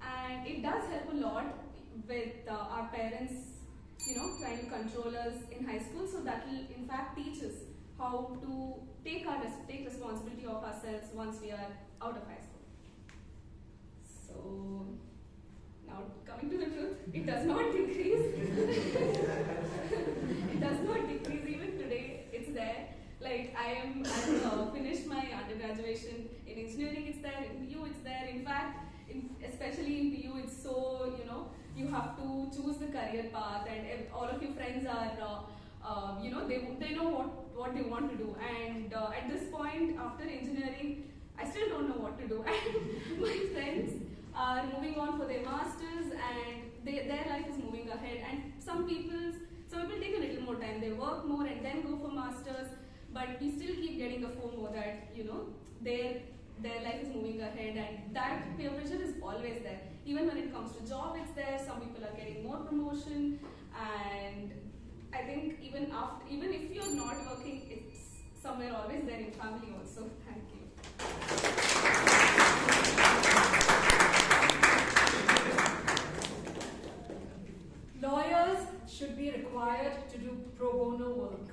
and it does help a lot with our parents, trying to control us in high school. So that will in fact teach us how to take responsibility of ourselves once we are out of high school. So now coming to the truth, it does not decrease. It does not decrease. Even today, it's there. Like I've finished my undergraduation in engineering. It's there. In PU, it's there. In fact, especially in PU, it's so you have to choose the career path, and all of your friends are they know what they want to do. And at this point, after engineering, I still don't know what to do. And my friends are moving on for their masters, and their life is moving ahead. And some people take a little more time. They work more and then go for masters. But we still keep getting a FOMO that their life is moving ahead, and that peer pressure is always there. Even when it comes to job, it's there. Some people are getting more promotion, and I think even if you're not working, it's somewhere always there in family also. Thank you. Lawyers should be required to do pro bono work.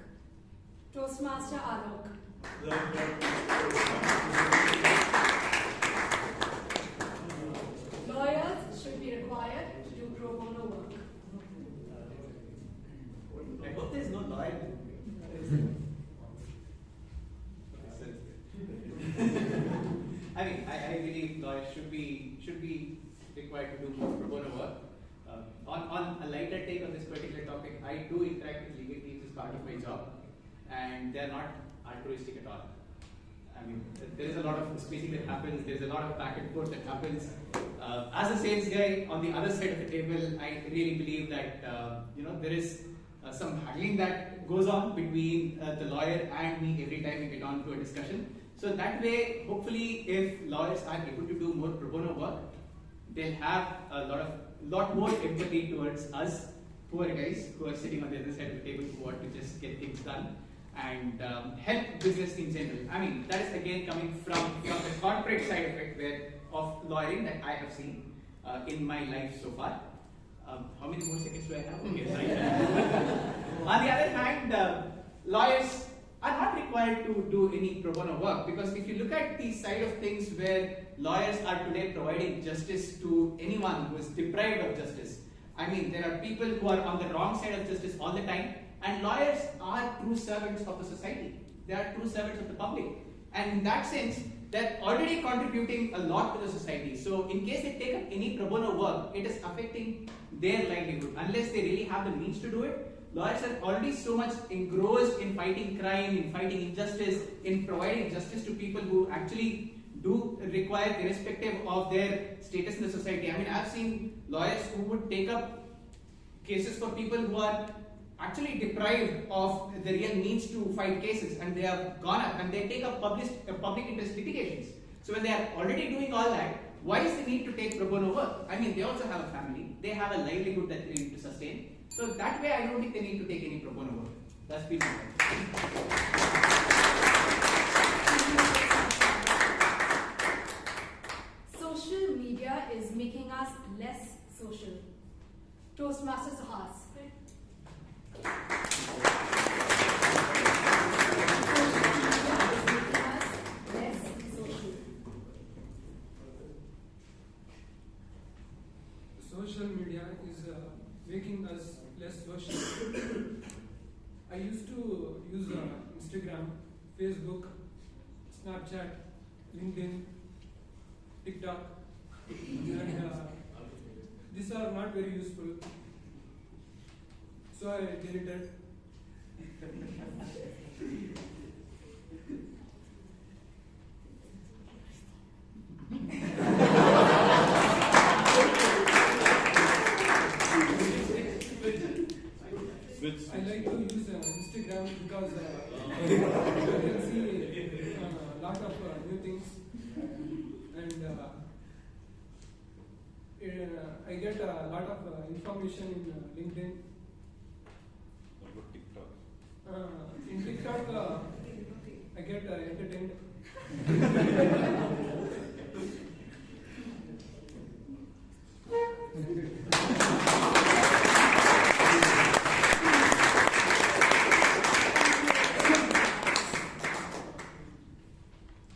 Toastmaster Alok. Lawyers should be required to do pro bono work. I hope there's no lawyer. I believe lawyers should be required to do more pro bono work. On a lighter take on this particular topic, I do interact with legal teams as part of my job, and they're not altruistic at all. There is a lot of spacing that happens, there's a lot of back and forth that happens, As a sales guy on the other side of the table, I really believe that there is some haggling that goes on between the lawyer and me every time we get on to a discussion. So that way, hopefully, if lawyers are able to do more pro bono work, they'll have a lot more empathy towards us poor guys who are sitting on the other side of the table who want to just get things done and help business in general. I mean, that is again coming from the corporate side of it, of lawyering that I have seen in my life so far. How many more seconds do I have? Okay, right. On the other hand, lawyers are not required to do any pro bono work, because if you look at the side of things where lawyers are today providing justice to anyone who is deprived of justice, I mean, there are people who are on the wrong side of justice all the time, and lawyers are true servants of the society. They are true servants of the public. And in that sense, they're already contributing a lot to the society. So in case they take up any pro bono work, it is affecting their livelihood. Unless they really have the means to do it, lawyers are already so much engrossed in fighting crime, in fighting injustice, in providing justice to people who actually do require, irrespective of their status in the society. I mean, I've seen lawyers who would take up cases for people who are actually deprived of the real means to fight cases, and they have gone up and they take up public interest litigations. So when they are already doing all that, why is the need to take pro bono work? I mean, they also have a family, they have a livelihood that they need to sustain. So that way, I don't think they need to take any pro bono work. That's been my Social media is making us less social. Toastmasters Sahas. Social media is making us less social. I used to use Instagram, Facebook, Snapchat, LinkedIn, TikTok, and these are not very useful. So I deleted. I like to use Instagram because you can see a lot of new things, and I get a lot of information in LinkedIn. What about TikTok? In TikTok, I get entertained.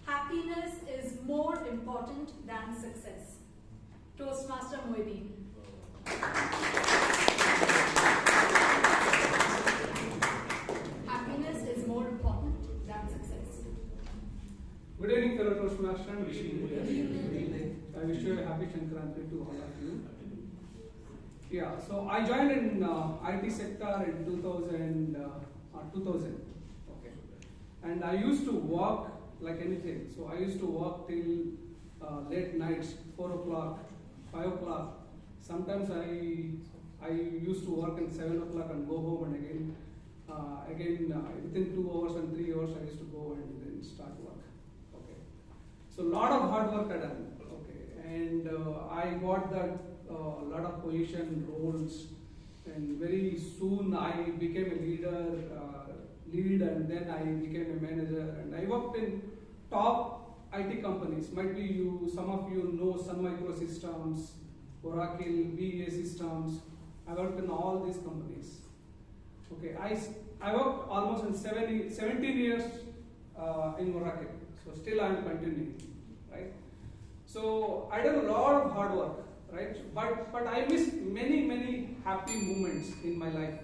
Happiness is more important than success. Toastmaster Moideen. Happiness is more important than success. Good evening, fellow Toastmasters. I wish you a happy Shankranti to all of you. Yeah, so I joined in IT sector in 2000. Okay, and I used to work like anything. So I used to work till late nights, 4 o'clock, 5 o'clock. Sometimes I used to work at 7 o'clock and go home, and again within 2 hours and 3 hours I used to go and then start work. Okay, so a lot of hard work I done. Okay, and I got that lot of position roles, and very soon I became a lead, and then I became a manager, and I worked in top IT companies. Might be some of you know Sun Microsystems, Oracle, BA Systems. I worked in all these companies. Okay, I worked almost in 17 years in Oracle, so still I am continuing, right? So I did a lot of hard work, right? But I missed many happy moments in my life,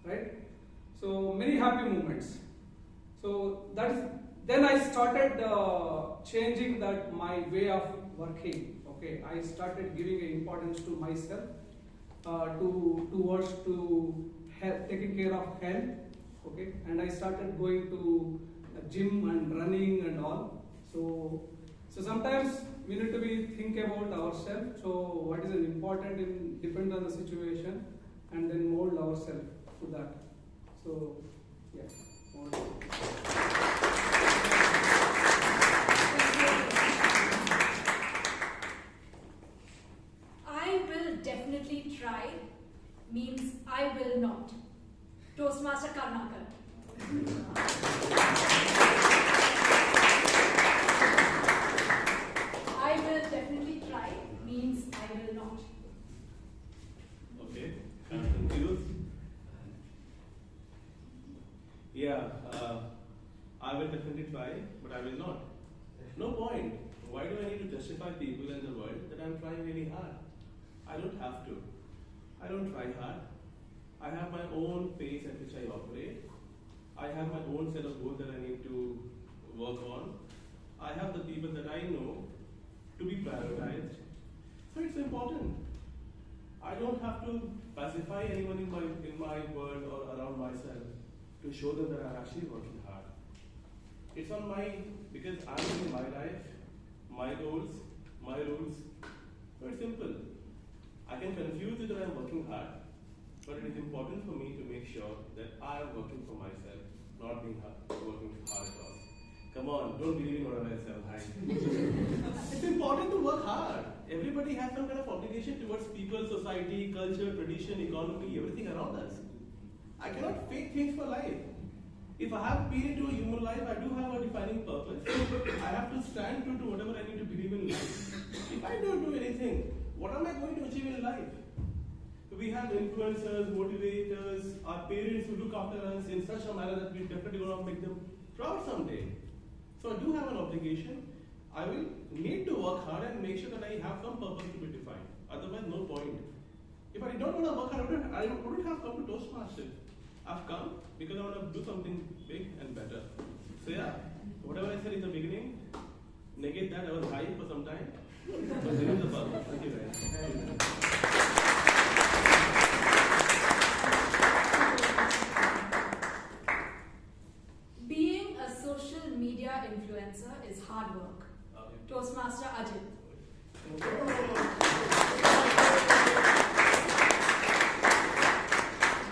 right? So many happy moments. So then I started changing that my way of working. Okay, I started giving importance to myself, towards health, taking care of health. Okay, and I started going to a gym and running and all. So So sometimes we need to think about ourselves. So what is important depends on the situation, and then mold ourselves to that. So yeah. I will definitely try means I will not. Toastmaster Karnakar. I will definitely try means I will not. Okay, I'm confused. Yeah, I will definitely try, but I will not. No point. Why do I need to justify people in the world that I'm trying really hard? I don't have to. I don't try hard. I have my own pace at which I operate. I have my own set of goals that I need to work on. I have the people that I know to be prioritized. So it's important. I don't have to pacify anyone in my world or around myself to show them that I'm actually working hard. It's on because I'm living my life, my goals, my rules. So it's simple. I can confuse it that I'm working hard, but it is important for me to make sure that I am working for myself, not working hard at all. Come on, don't believe in whatever I say. It's important to work hard. Everybody has some kind of obligation towards people, society, culture, tradition, economy, everything around us. I cannot fake things for life. If I have been into a human life, I do have a defining purpose. I have to stand true to whatever I need to believe in life. If I don't do anything, what am I going to achieve in life? We have influencers, motivators, our parents who look after us in such a manner that we definitely going to make them proud someday. So I do have an obligation. I will need to work hard and make sure that I have some purpose to be defined. Otherwise, no point. If I don't want to work hard, I wouldn't have come to Toastmasters. I've come because I want to do something big and better. So yeah, whatever I said in the beginning, negate that. I was high for some time. But there is the purpose. Thank you guys. Being a social media influencer is hard work. Toastmaster Ajit.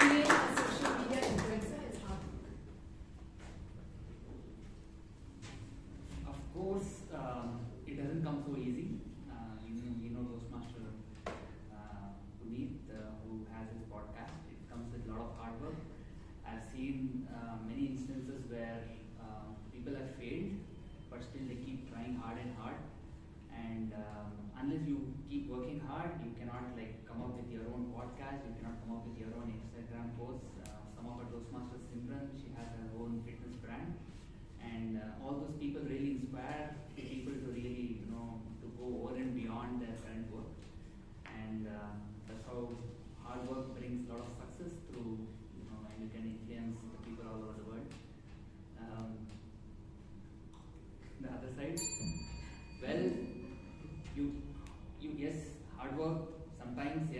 Being a social media influencer is hard work. Of course, it doesn't come so easy. You know Toastmaster Puneet, who has his podcast. It comes with a lot of hard work. I've seen many instances where people have failed, but still they keep trying hard and hard. And unless you keep working hard, you cannot come up with your own podcast. You cannot come up with your own Instagram posts. Some of our Toastmasters, Simran, she has her own fitness brand, and all those people really inspire people to really to go over and beyond their current work. And that's how hard work brings a lot of success through and you can influence the people all over the world. The other side, well, you yes, hard work sometimes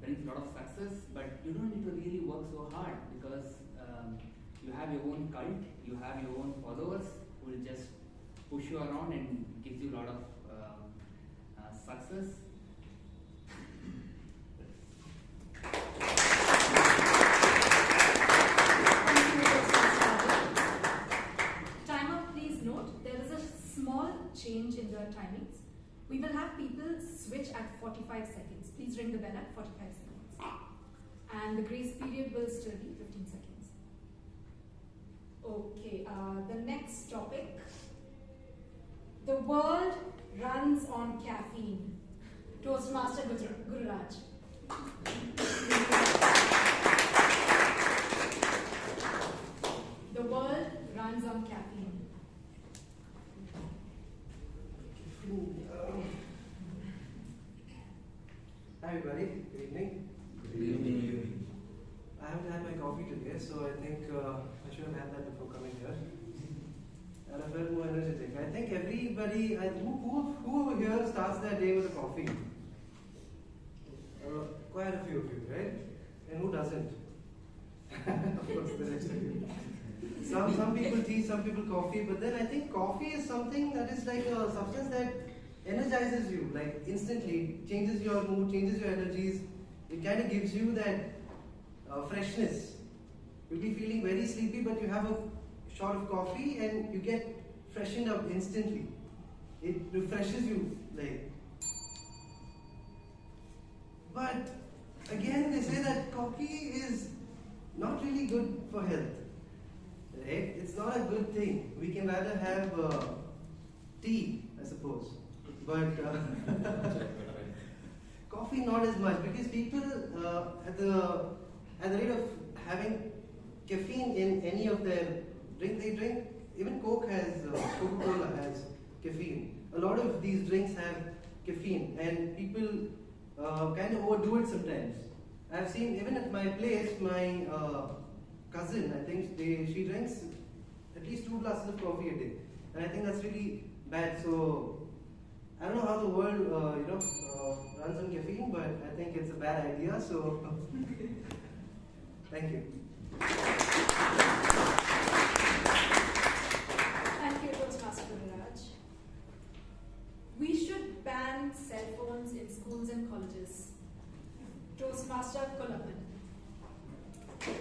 brings a lot of success, but you don't need to really work so hard because you have your own cult, you have your own followers who will just push you around and gives you a lot of success. Timer, please note, there is a small change in the timings. We will have people switch at 45 seconds. Please ring the bell at 45 seconds. And the grace period will still be 15 seconds. Okay, the next topic. The world runs on caffeine. Toastmaster Gururaj. The world runs on caffeine. Hi everybody, good evening. Good evening. I haven't had my coffee today, so I think I should have had that before coming here. And I felt more energetic. I think everybody, who here starts their day with a coffee? Quite a few of you, right? And who doesn't? Of course, the rest of you. Some people tea, some people coffee, but then I think coffee is something that is like a substance that energizes you, like instantly, changes your mood, changes your energies. It kind of gives you that freshness. You'll be feeling very sleepy, but you have a shot of coffee and you get freshened up instantly. It refreshes you, like. But again, they say that coffee is not really good for health. Right? It's not a good thing. We can rather have tea, I suppose. But coffee not as much, because people at the rate of having caffeine in any of their drink they drink, even Coke has, Coca-Cola has caffeine. A lot of these drinks have caffeine, and people kind of overdo it sometimes. I've seen even at my place, my cousin, I think she drinks at least 2 glasses of coffee a day, and I think that's really bad. So I don't know how the world runs on caffeine, but I think it's a bad idea. So thank you. Thank you, Toastmaster Raj. We should ban cell phones in schools and colleges. Toastmaster Kulapan. We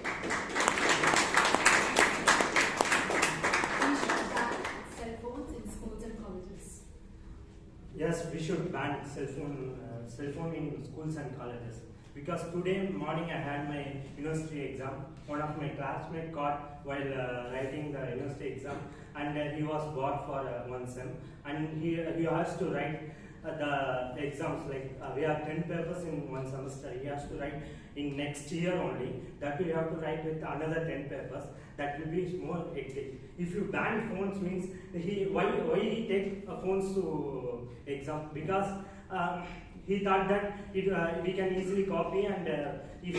should ban cell phones in schools and colleges. Yes, we should ban cell phone in schools and colleges. Because today morning I had my university exam. One of my classmates got while writing the university exam, and he was bored for one sem, and he has to write the exams, like we have 10 papers in one semester. He has to write in next year only. That we have to write with another 10 papers. That will be more hectic. If you ban phones, means why he take phones to exam? Because he thought that we can easily copy, and if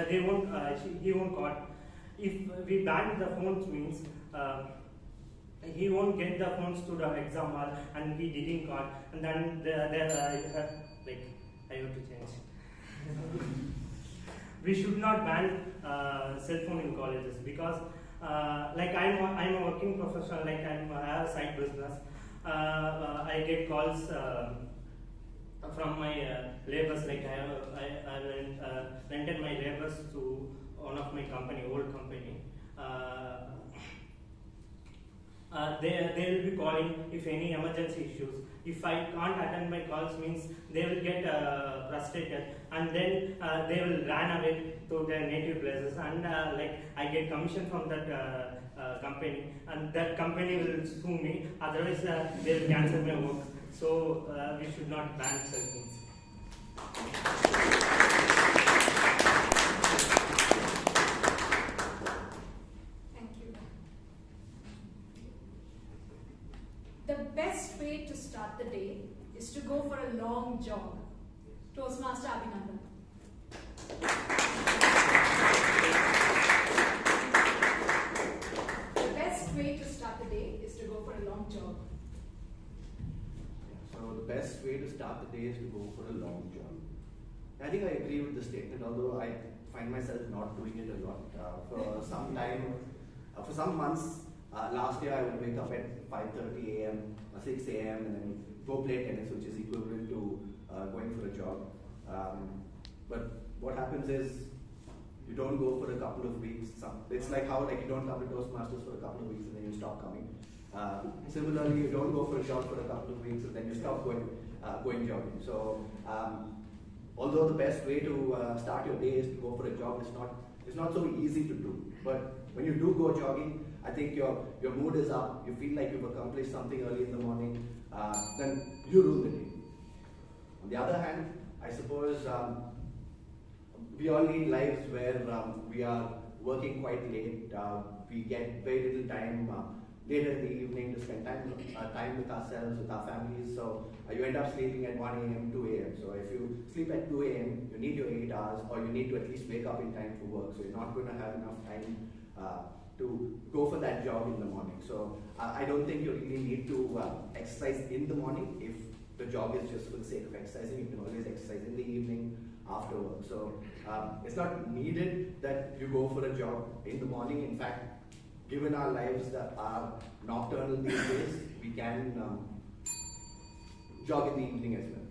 he won't caught. If we ban the phones, means he won't get the phones to the exam hall, and he didn't caught, and then like I have to change. We should not ban cell phone in colleges, because like I'm a working professional, like I have a side business. I get calls from my labours, like I rented my labours to one of my company, old company. They will be calling if any emergency issues. If I can't attend my calls, means they will get frustrated, and then they will run away to their native places, and like I get commission from that company, and that company will sue me. Otherwise, they will cancel my work. So we should not ban cell phones. Thank you. The best way to start the day is to go for a long jog. Toastmaster Abhinandan. The best way to start the day is to go for a long jog. So the best way to start the day is to go for a long jog. I think I agree with the statement, although I find myself not doing it a lot. For some time, for some months, last year I would wake up at 5:30 a.m., 6 a.m. and then go play tennis, which is equivalent to going for a jog. But what happens is, you don't go for a couple of weeks. It's like how you don't come to Toastmasters for a couple of weeks and then you stop coming. Similarly, you don't go for a jog for a couple of weeks and then you stop going jogging. So, although the best way to start your day is to go for a jog, it's not so easy to do. But when you do go jogging, I think your mood is up. You feel like you've accomplished something early in the morning. Then you rule the day. On the other hand, I suppose we all lead lives where we are working quite late. We get very little time later in the evening to spend time with ourselves, with our families. So you end up sleeping at 1 a.m., 2 a.m. So if you sleep at 2 a.m., you need your 8 hours, or you need to at least wake up in time for work. So you're not going to have enough time to go for that jog in the morning. So I don't think you really need to exercise in the morning. If the jog is just for the sake of exercising, you can always exercise in the evening after work. So it's not needed that you go for a jog in the morning. In fact, given our lives that are nocturnal these days, we can jog in the evening as well.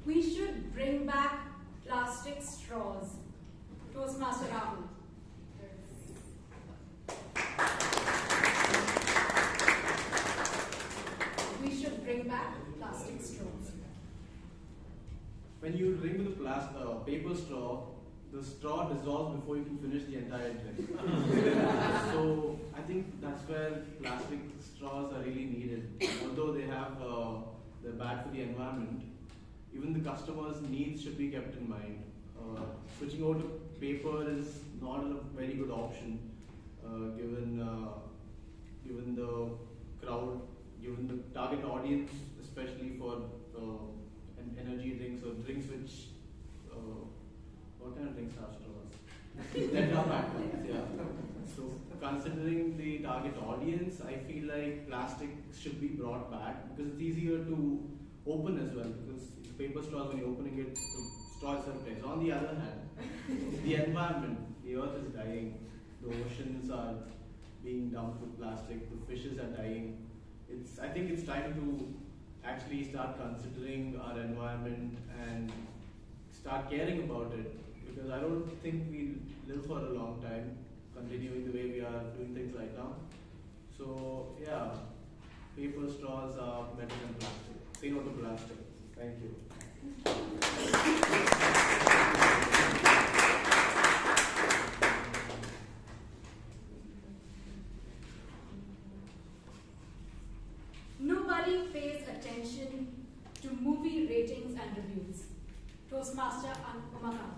We should bring back plastic straws. Toastmaster Rahul. We should bring back plastic straws. When you drink with a paper straw, the straw dissolves before you can finish the entire drink. So I think that's where plastic straws are really needed. Although they're bad for the environment, even the customer's needs should be kept in mind. Switching over to paper is not a very good option, given the crowd, given the target audience, especially for energy drinks or drinks which what kind of drinks have straws? Tetrapacks, yeah. So considering the target audience, I feel like plastic should be brought back because it's easier to open as well. Because paper straws, when you're opening it, the straw itself tears. On the other hand, the environment, the earth is dying, the oceans are being dumped with plastic, the fishes are dying. I think it's time to actually start considering our environment and start caring about it, because I don't think we'll live for a long time continuing the way we are doing things right now. So yeah, paper straws are better than plastic. Say no to plastic. Thank you. Nobody pays attention to movie ratings and reviews. Toastmaster Umakant.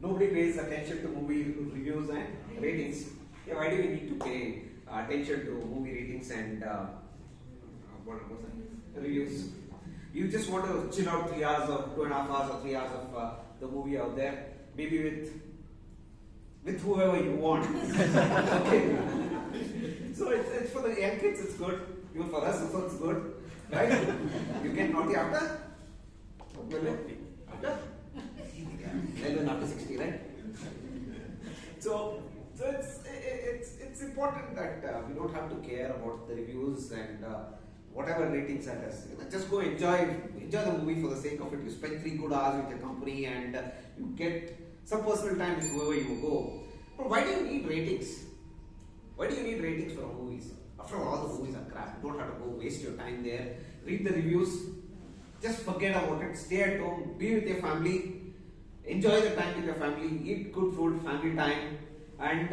Nobody pays attention to movie reviews and ratings. Yeah, why do we need to pay attention to movie ratings and what was that? Reviews? You just want to chill out 3 hours or 2.5 hours or 3 hours of the movie out there, maybe with whoever you want. Okay. So it's for the young kids, it's good. Even for us, it's good, right? You get naughty after? After? Then after 60, right? So it's important that we don't have to care about the reviews and whatever ratings are us. Just go enjoy the movie for the sake of it. You spend 3 good hours with your company and you get some personal time with whoever you go. But why do you need ratings? Why do you need ratings for movies? After all the movies are crap. You don't have to go waste your time there. Read the reviews. Just forget about it. Stay at home. Be with your family. Enjoy the time with your family. Eat good food, family time, and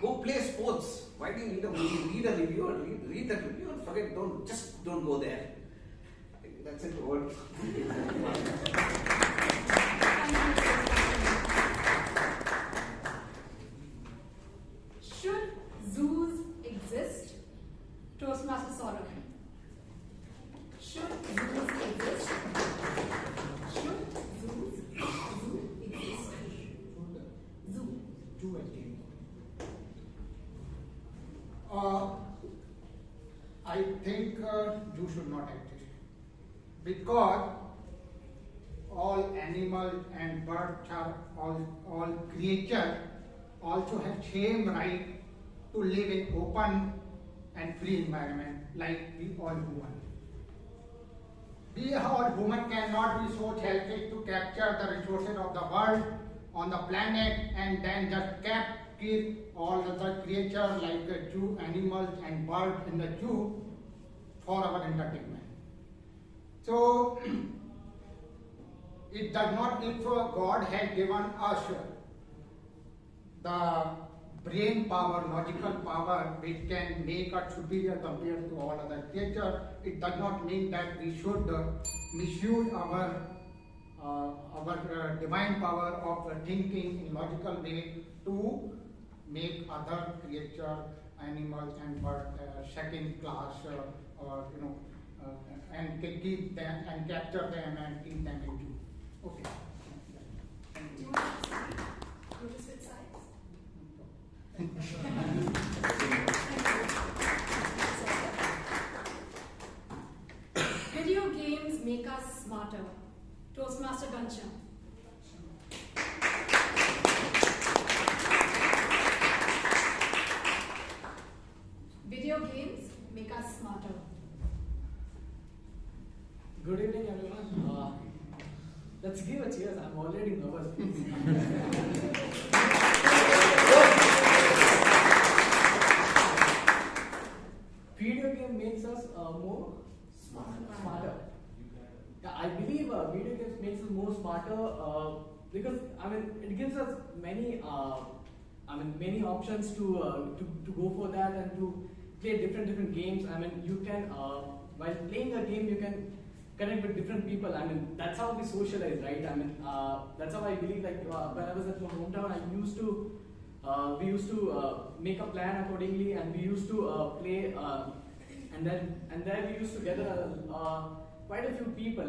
go play sports. Why do you need a movie? Read a review and read that review and forget. Don't go there. That's it. Over. Should zoos exist? Toastmaster Saurabh. Should zoos exist? Should zoos exist? Zoo. I think zoo should not exist because all animals and birds are all creatures also have same right to live in open and free environment like we all human. We all human cannot be so selfish to capture the resources of the world on the planet and then just keep all other creatures like the zoo, animals and birds in the zoo for our entertainment. So it does not, if God has given us the brain power, logical power which can make us superior compared to all other creatures, it does not mean that we should misuse our divine power of thinking in logical way to make other creatures, animals and birds second class and keep them and capture them and keep them in zoo. Okay. Do you want to switch sides? Video games make us smarter. Toastmaster Gancham. Video games make us smarter. Good evening, everyone. Let's give a cheers. I'm already nervous. Video game makes us more smarter. Yeah, I believe video games makes us more smarter because it gives us many many options to go for that and to play different games. You can while playing a game you can connect with different people. That's how we socialize, right? That's how I believe. Like when I was at my hometown, we used to make a plan accordingly, and we used to play, and then we used to gather quite a few people.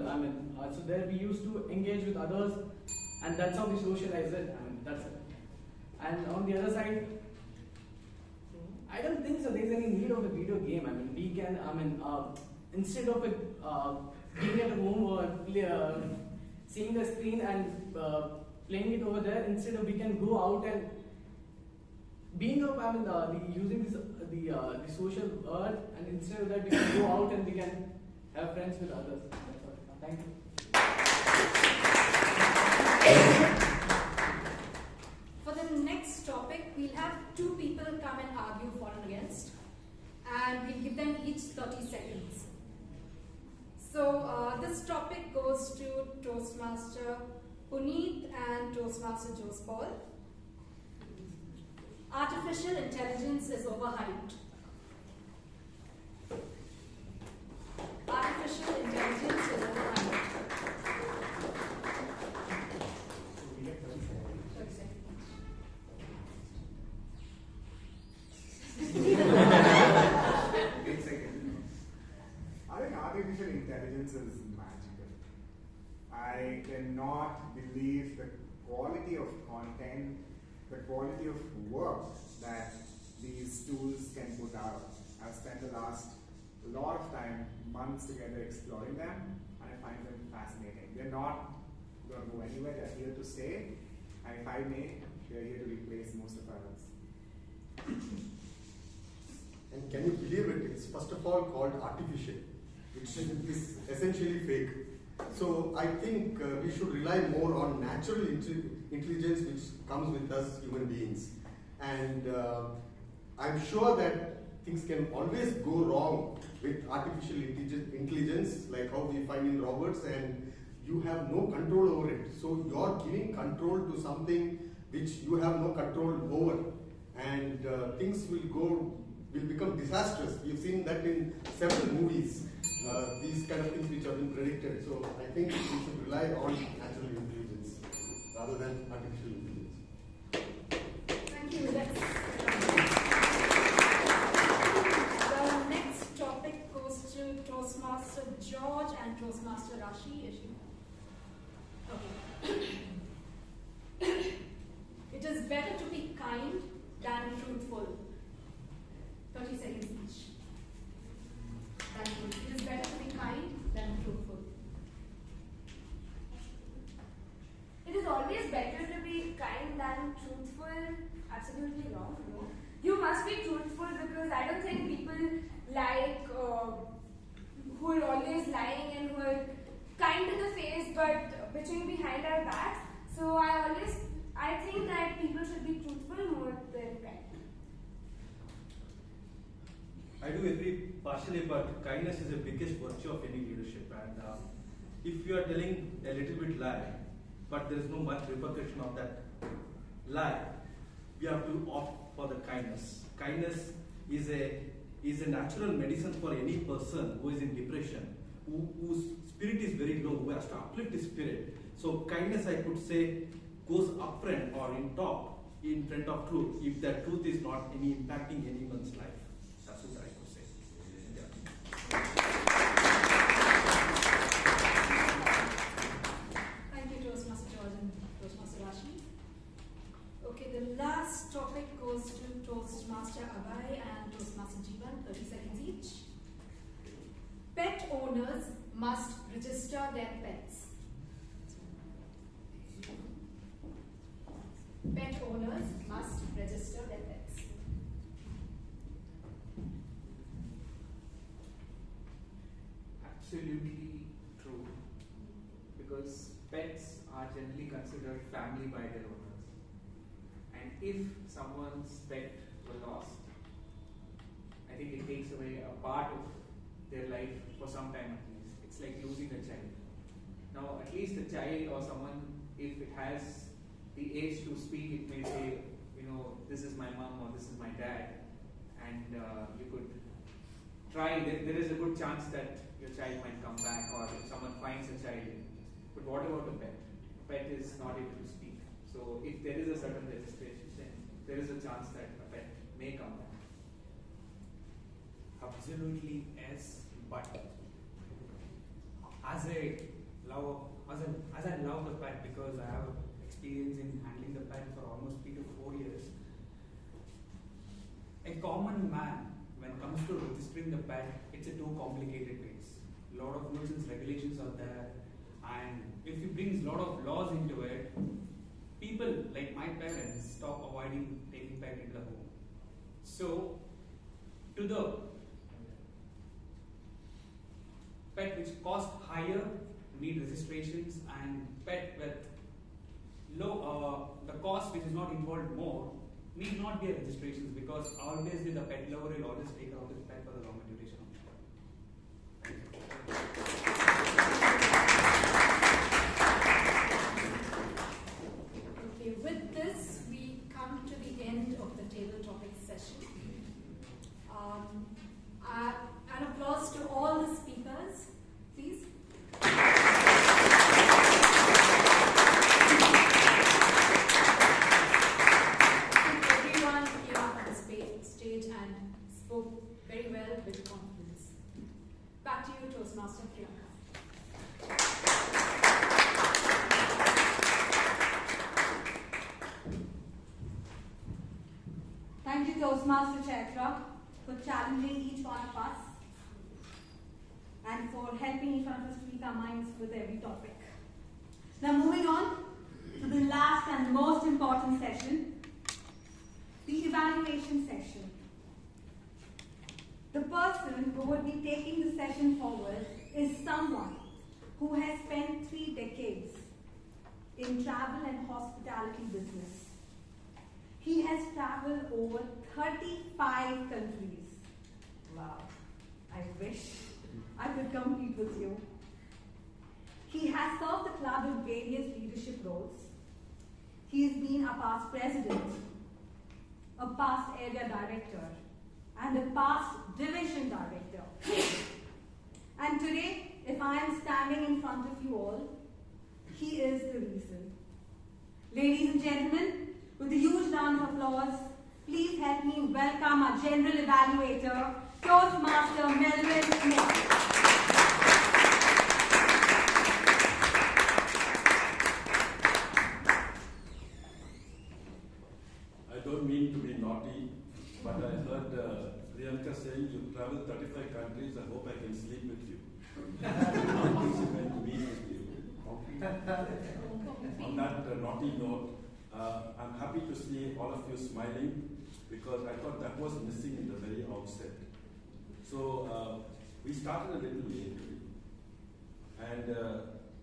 So there we used to engage with others, and that's how we socialize it. That's it. And on the other side, I don't think so. There's any need of a video game. We can. Instead of it being at home or seeing the screen and playing it over there, instead of we can go out and being using the social earth, and instead of that we can go out and we can have friends with others. That's all. Thank you. For the next topic, we'll have two people come and argue for and against, and we'll give them each 30 seconds. So this topic goes to Toastmaster Puneet and Toastmaster Jospal. Artificial intelligence is overhyped. Artificial intelligence is overhyped. I think artificial intelligence is magical. I cannot believe the quality of content, the quality of work that these tools can put out. I've spent the last lot of time, months together exploring them, and I find them fascinating. They're not going to go anywhere, they're here to stay, and if I may, they're here to replace most of us. And can you believe it? It's first of all called artificial, which is essentially fake. So I think we should rely more on natural intelligence which comes with us human beings. And I'm sure that things can always go wrong with artificial intelligence, like how we find in robots, and you have no control over it. So you're giving control to something which you have no control over. And things will become disastrous. We've seen that in several movies, these kind of things which have been predicted. So I think we should rely on natural intelligence rather than artificial intelligence. Thank you. The next topic goes to Toastmaster George and Toastmaster Rashi. Okay. It is better to be kind than truthful. 30 seconds each. Thank you. It is better to be kind than truthful. It is always better to be kind than truthful. Absolutely wrong. No. You must be truthful because I don't think people like who are always lying and who are kind to the face but bitching behind our backs. So I think that people should be truthful more than kind. I do agree partially, but kindness is the biggest virtue of any leadership. And if you are telling a little bit lie, but there is no much repercussion of that lie, we have to opt for the kindness. Kindness is a natural medicine for any person who is in depression, whose spirit is very low, who has to uplift his spirit. So kindness, I could say, goes upfront or in front of truth if that truth is not impacting anyone's life. That's what I could say. Thank you, Toastmaster George and Toastmaster Rashi. Okay, the last topic goes to Toastmaster Abhay and Toastmaster Jeevan, 30 seconds each. Pet owners must register their pets. Pet owners must register their pets. Absolutely true. Because pets are generally considered family by their owners. And if someone's pet were lost, I think it takes away a part of their life for some time at least. It's like losing a child. Now, at least a child or someone, if it has the age to speak, it may say, this is my mom or this is my dad, and you could try. There is a good chance that your child might come back, or if someone finds a child. But what about a pet? A pet is not able to speak. So if there is a certain registration, then there is a chance that a pet may come back. Absolutely yes, but as I love the pet because I have experience in handling the pet for almost 3 to 4 years. A common man, when it comes to registering the pet, it's a too complicated ways. A lot of rules and regulations are there, and if he brings a lot of laws into it, people like my parents stop avoiding taking pet into the home. So, to the pet which cost higher need registrations, and pet with low the cost which is not involved more need not be a registrations, because always with the pet lover will always take care of his pet for the longer duration of time. Okay, with this we come to the end of the table topics session. An applause to all the speakers, please. Everyone came up on the stage and spoke very well with confidence. Back to you, Toastmaster Priyanka. Thank you, Toastmaster Chaitra, for challenging each one of us and for helping each one of us tweak our minds with every topic. Now moving on to the last and most important session, the evaluation session. The person who would be taking the session forward is someone who has spent 3 decades in travel and hospitality business. He has traveled over 35 countries. Wow, I wish I could compete with you. He has served the club in various leadership roles. He has been a past president, a past area director, and a past division director. And today, if I am standing in front of you all, he is the reason. Ladies and gentlemen, with a huge round of applause, please help me welcome our general evaluator, Toastmaster Melvin Smith. I don't mean to be naughty, but I heard Priyanka saying you travel 35 countries. I hope I can sleep with you. She meant to meet with you. On that naughty note, I'm happy to see all of you smiling, because I thought that was missing in the very outset. So we started a little late, and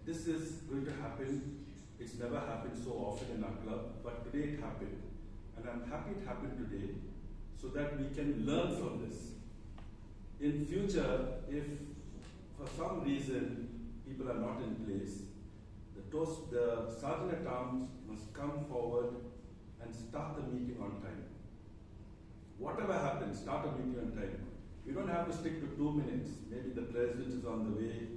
this is going to happen. It's never happened so often in our club, but today it happened. And I'm happy it happened today, so that we can learn from this. In future, if for some reason people are not in place, the Sergeant-at-Arms must come forward and start the meeting on time. Whatever happens, start a meeting on time. You don't have to stick to 2 minutes. Maybe the president is on the way,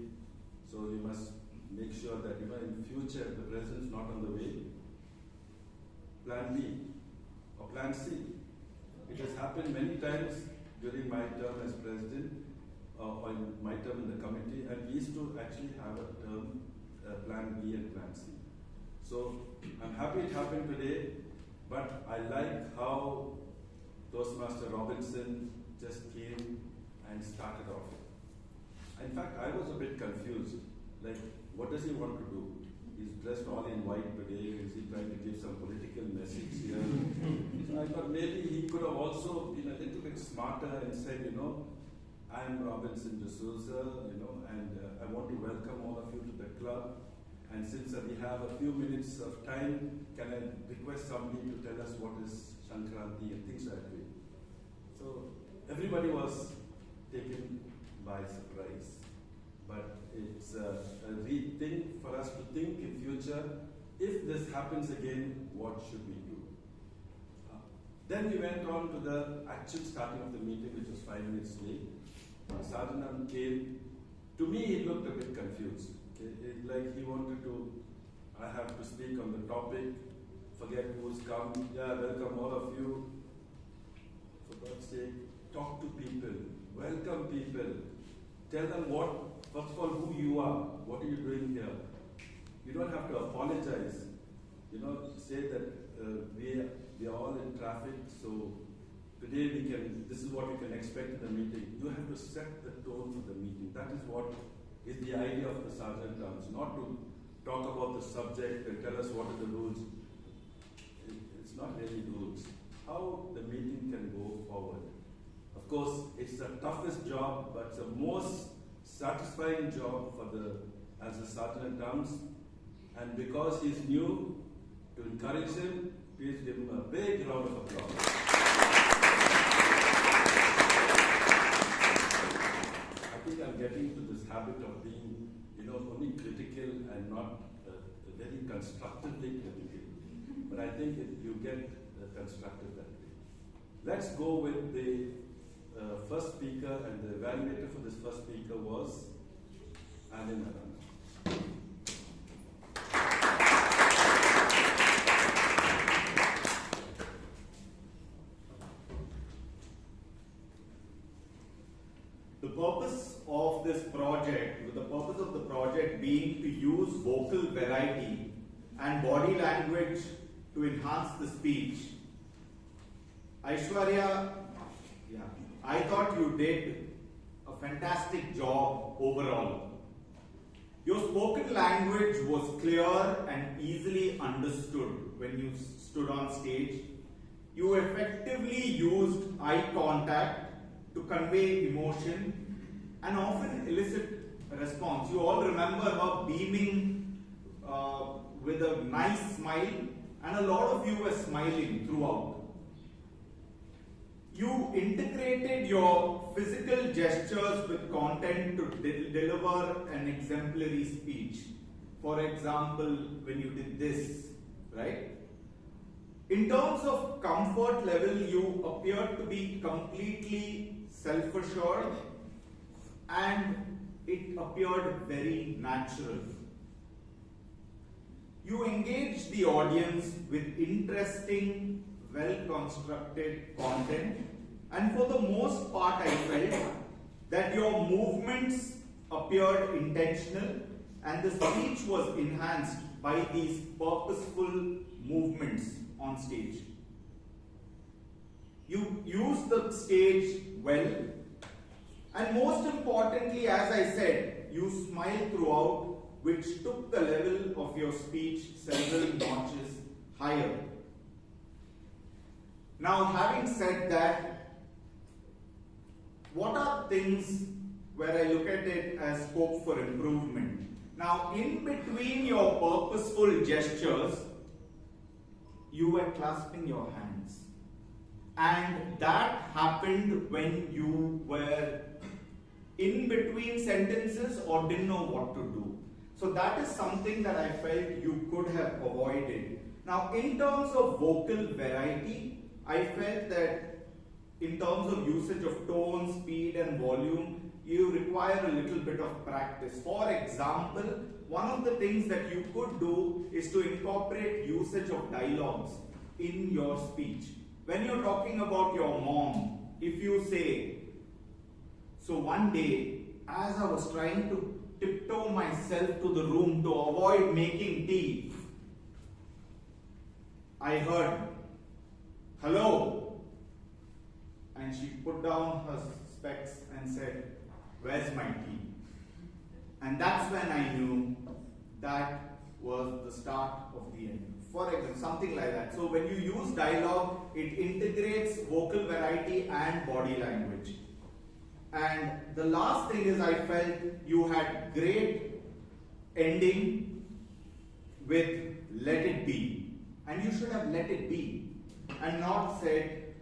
so you must make sure that in future, if the president is not on the way, plan B or plan C. It has happened many times during my term as president, or in my term in the committee, and we used to actually have a term, plan B and plan C. So I'm happy it happened today, but I like how Toastmaster Robinson just came and started off. In fact, I was a bit confused. Like, what does he want to do? He's dressed all in white today. Is he trying to give some political message here? So I thought maybe he could have also been a little bit smarter and said, you know, I'm Robinson D'Souza, you know, and I want to welcome all of you to the club. And since we have a few minutes of time, can I request somebody to tell us what is Sankranti and things like that. So everybody was taken by surprise. But it's a thing for us to think in future, if this happens again, what should we do? Then we went on to the actual starting of the meeting, which was 5 minutes late. Sergeant came. To me, he looked a bit confused. Like he wanted to, I have to speak on the topic, forget who's come, yeah, welcome all of you. For God's sake, talk to people, welcome people, tell them first of all, who you are, what are you doing here. You don't have to apologize, you know, say that we are all in traffic, so today this is what you can expect in the meeting. You have to set the tone for the meeting. That is what is the idea of the sergeant terms, not to talk about the subject and tell us what are the rules. It's not really rules. How the meeting can go forward. Of course, it's the toughest job, but it's the most satisfying job as a sergeant terms. And because he's new, to encourage him, please give him a big round of applause. I think I'm getting to this habit of being, you know, only critical and not very constructively critical. But I think you get constructive that way. Let's go with the first speaker, and the evaluator for this first speaker was Alan Arana. The purpose of this project, the purpose of the project being to use vocal variety and body language to enhance the speech. Aishwarya, I thought you did a fantastic job overall. Your spoken language was clear and easily understood when you stood on stage. You effectively used eye contact to convey emotion and often elicit a response. You all remember her beaming with a nice smile, and a lot of you were smiling throughout. You integrated your physical gestures with content to deliver an exemplary speech. For example, when you did this, right? In terms of comfort level, you appeared to be completely self-assured, and it appeared very natural. You engaged the audience with interesting, well-constructed content, and for the most part I felt that your movements appeared intentional and the speech was enhanced by these purposeful movements on stage. You used the stage well, and most importantly, as I said, you smiled throughout, which took the level of your speech several notches higher. Now, having said that, what are things where I look at it as scope for improvement? Now, in between your purposeful gestures, you were clasping your hands. And that happened when you were in between sentences or didn't know what to do. So that is something that I felt you could have avoided. Now, in terms of vocal variety, I felt that in terms of usage of tone, speed and volume, you require a little bit of practice. For example, one of the things that you could do is to incorporate usage of dialogues in your speech. When you're talking about your mom, if you say, so one day, as I was trying to tiptoe myself to the room to avoid making tea, I heard, hello. and she put down her specs and said, "Where's my tea?" And that's when I knew that was the start of the end. For example, something like that. So when you use dialogue, it integrates vocal variety and body language. And the last thing is, I felt you had great ending with "let it be." And you should have let it be and not said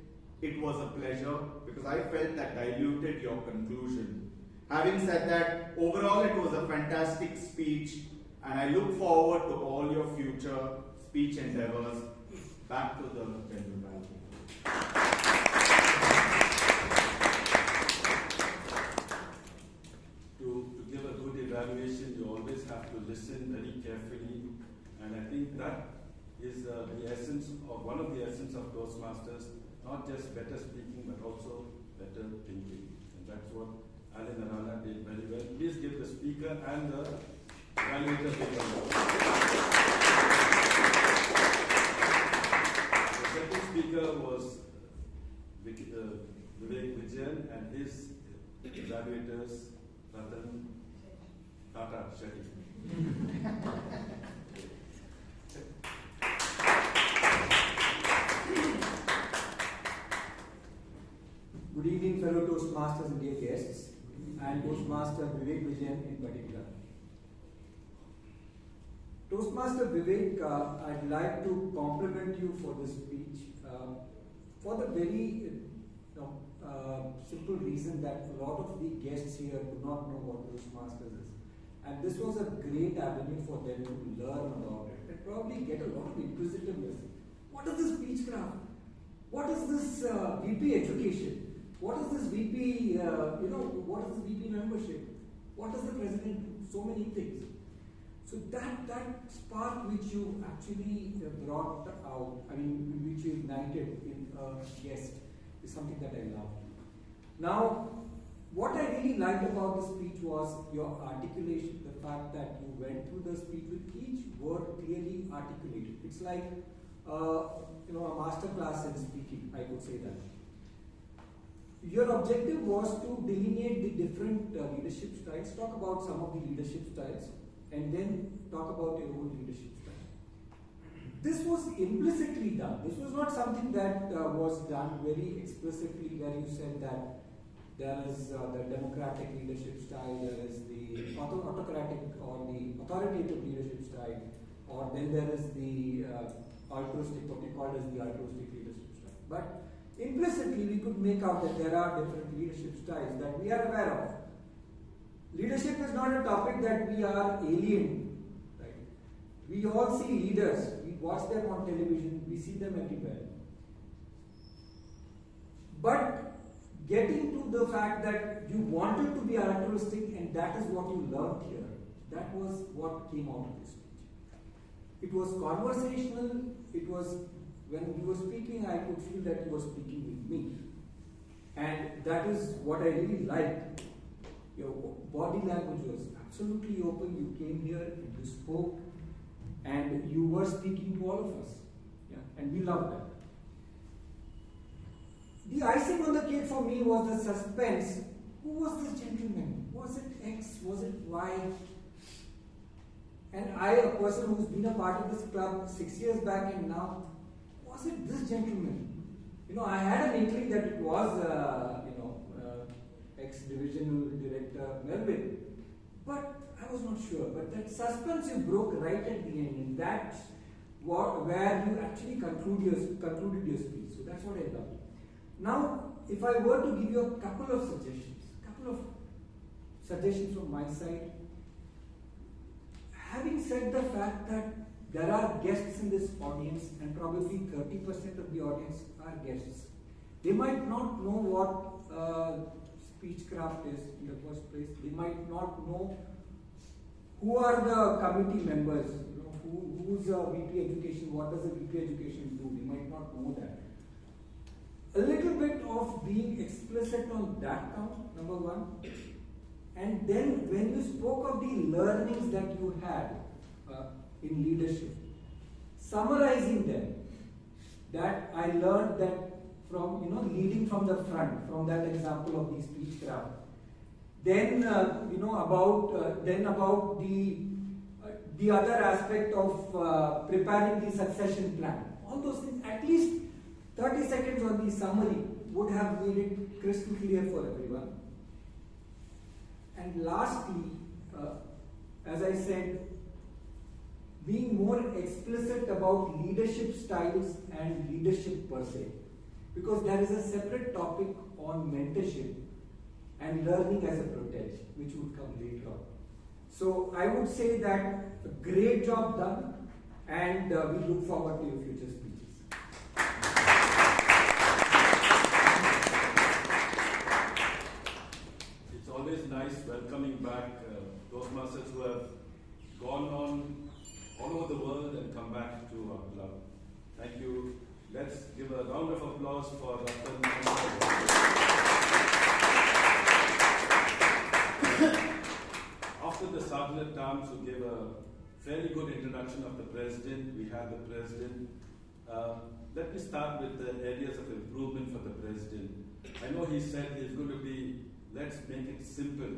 "it was a pleasure," because I felt that diluted your conclusion. Having said that, overall it was a fantastic speech, and I look forward to all your future speech endeavors. Back to the general panel. To give a good evaluation, you always have to listen very carefully, and I think that is the essence of one of the essence of Toastmasters, not just better speaking but also better thinking, and that's what Alan Arana did very well. Please give the speaker and the evaluator a big round. The second speaker was Vivek Vijayan and his evaluators Ratan Tata Shetty. Good evening, fellow Toastmasters and dear guests, and Toastmaster Vivek Vijayan in particular. Toastmaster Vivek, I'd like to compliment you for this speech for the very simple reason that a lot of the guests here do not know what Toastmasters is. And this was a great avenue for them to learn about it and probably get a lot of inquisitiveness. What is this speechcraft? What is this VP education? What is this VP, what is this VP membership? What does the president do? So many things. So that spark which you actually brought out, which you ignited in a guest is something that I love. Now, what I really liked about the speech was your articulation, the fact that you went through the speech with each word clearly articulated. It's like a master class in speaking, I could say that. Your objective was to delineate the different leadership styles, talk about some of the leadership styles, and then talk about your own leadership style. This was implicitly done. This was not something that was done very explicitly, where you said that there is the democratic leadership style, there is the autocratic or the authoritative leadership style, or then there is the altruistic, what we call as the altruistic leadership style. But implicitly, we could make out that there are different leadership styles that we are aware of. Leadership is not a topic that we are alien, right? We all see leaders, we watch them on television, we see them everywhere. But getting to the fact that you wanted to be altruistic and that is what you learned here, that was what came out of this speech. It was conversational, it was, when you were speaking, I could feel that you were speaking with me. And that is what I really liked. Your body language was absolutely open. You came here and you spoke, and you were speaking to all of us. Yeah, and we loved that. The icing on the cake for me was the suspense. Who was this gentleman? Was it X? Was it Y? And I, a person who's been a part of this club 6 years back and now, was it this gentleman? I had an inkling that it was, ex-divisional director Melvin, but I was not sure. But that suspense you broke right at the end, and that's where you actually concluded your speech. So that's what I loved. Now, if I were to give you a couple of suggestions from my side, having said the fact that there are guests in this audience, and probably 30% of the audience are guests, they might not know what speechcraft is in the first place. They might not know who are the committee members, who's a VP education, what does a VP education do. They might not know that. A little bit of being explicit on that count, number one. And then when you spoke of the learnings that you had in leadership, summarizing them, that I learned that from leading from the front, from that example of the speechcraft. Then about the other aspect of preparing the succession plan. All those things, at least 30 seconds on the summary would have made it crystal clear for everyone. And lastly, as I said, being more explicit about leadership styles and leadership per se, because there is a separate topic on mentorship and learning as a protege, which would come later on. So I would say that a great job done, and we look forward to your future speeches. It's always nice welcoming back Toastmasters who have gone on all over the world and come back to our club. Thank you. Let's give a round of applause for After the Sergeant at Arms, who gave a fairly good introduction of the President, we have the President. Let me start with the areas of improvement for the President. I know he said he's going to be, let's make it simple.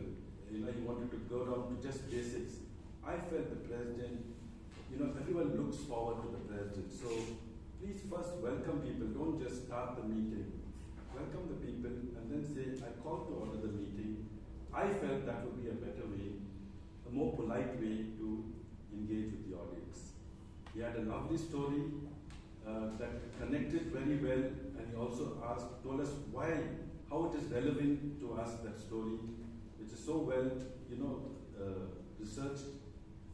He wanted to go down to just basics. I felt the President, everyone looks forward to the President. So please first welcome people. Don't just start the meeting. Welcome the people and then say, I call to order the meeting. I felt that would be a better way, a more polite way to engage with the audience. He had a lovely story that connected very well, and he also told us how it is relevant to us, that story, which is so well, researched.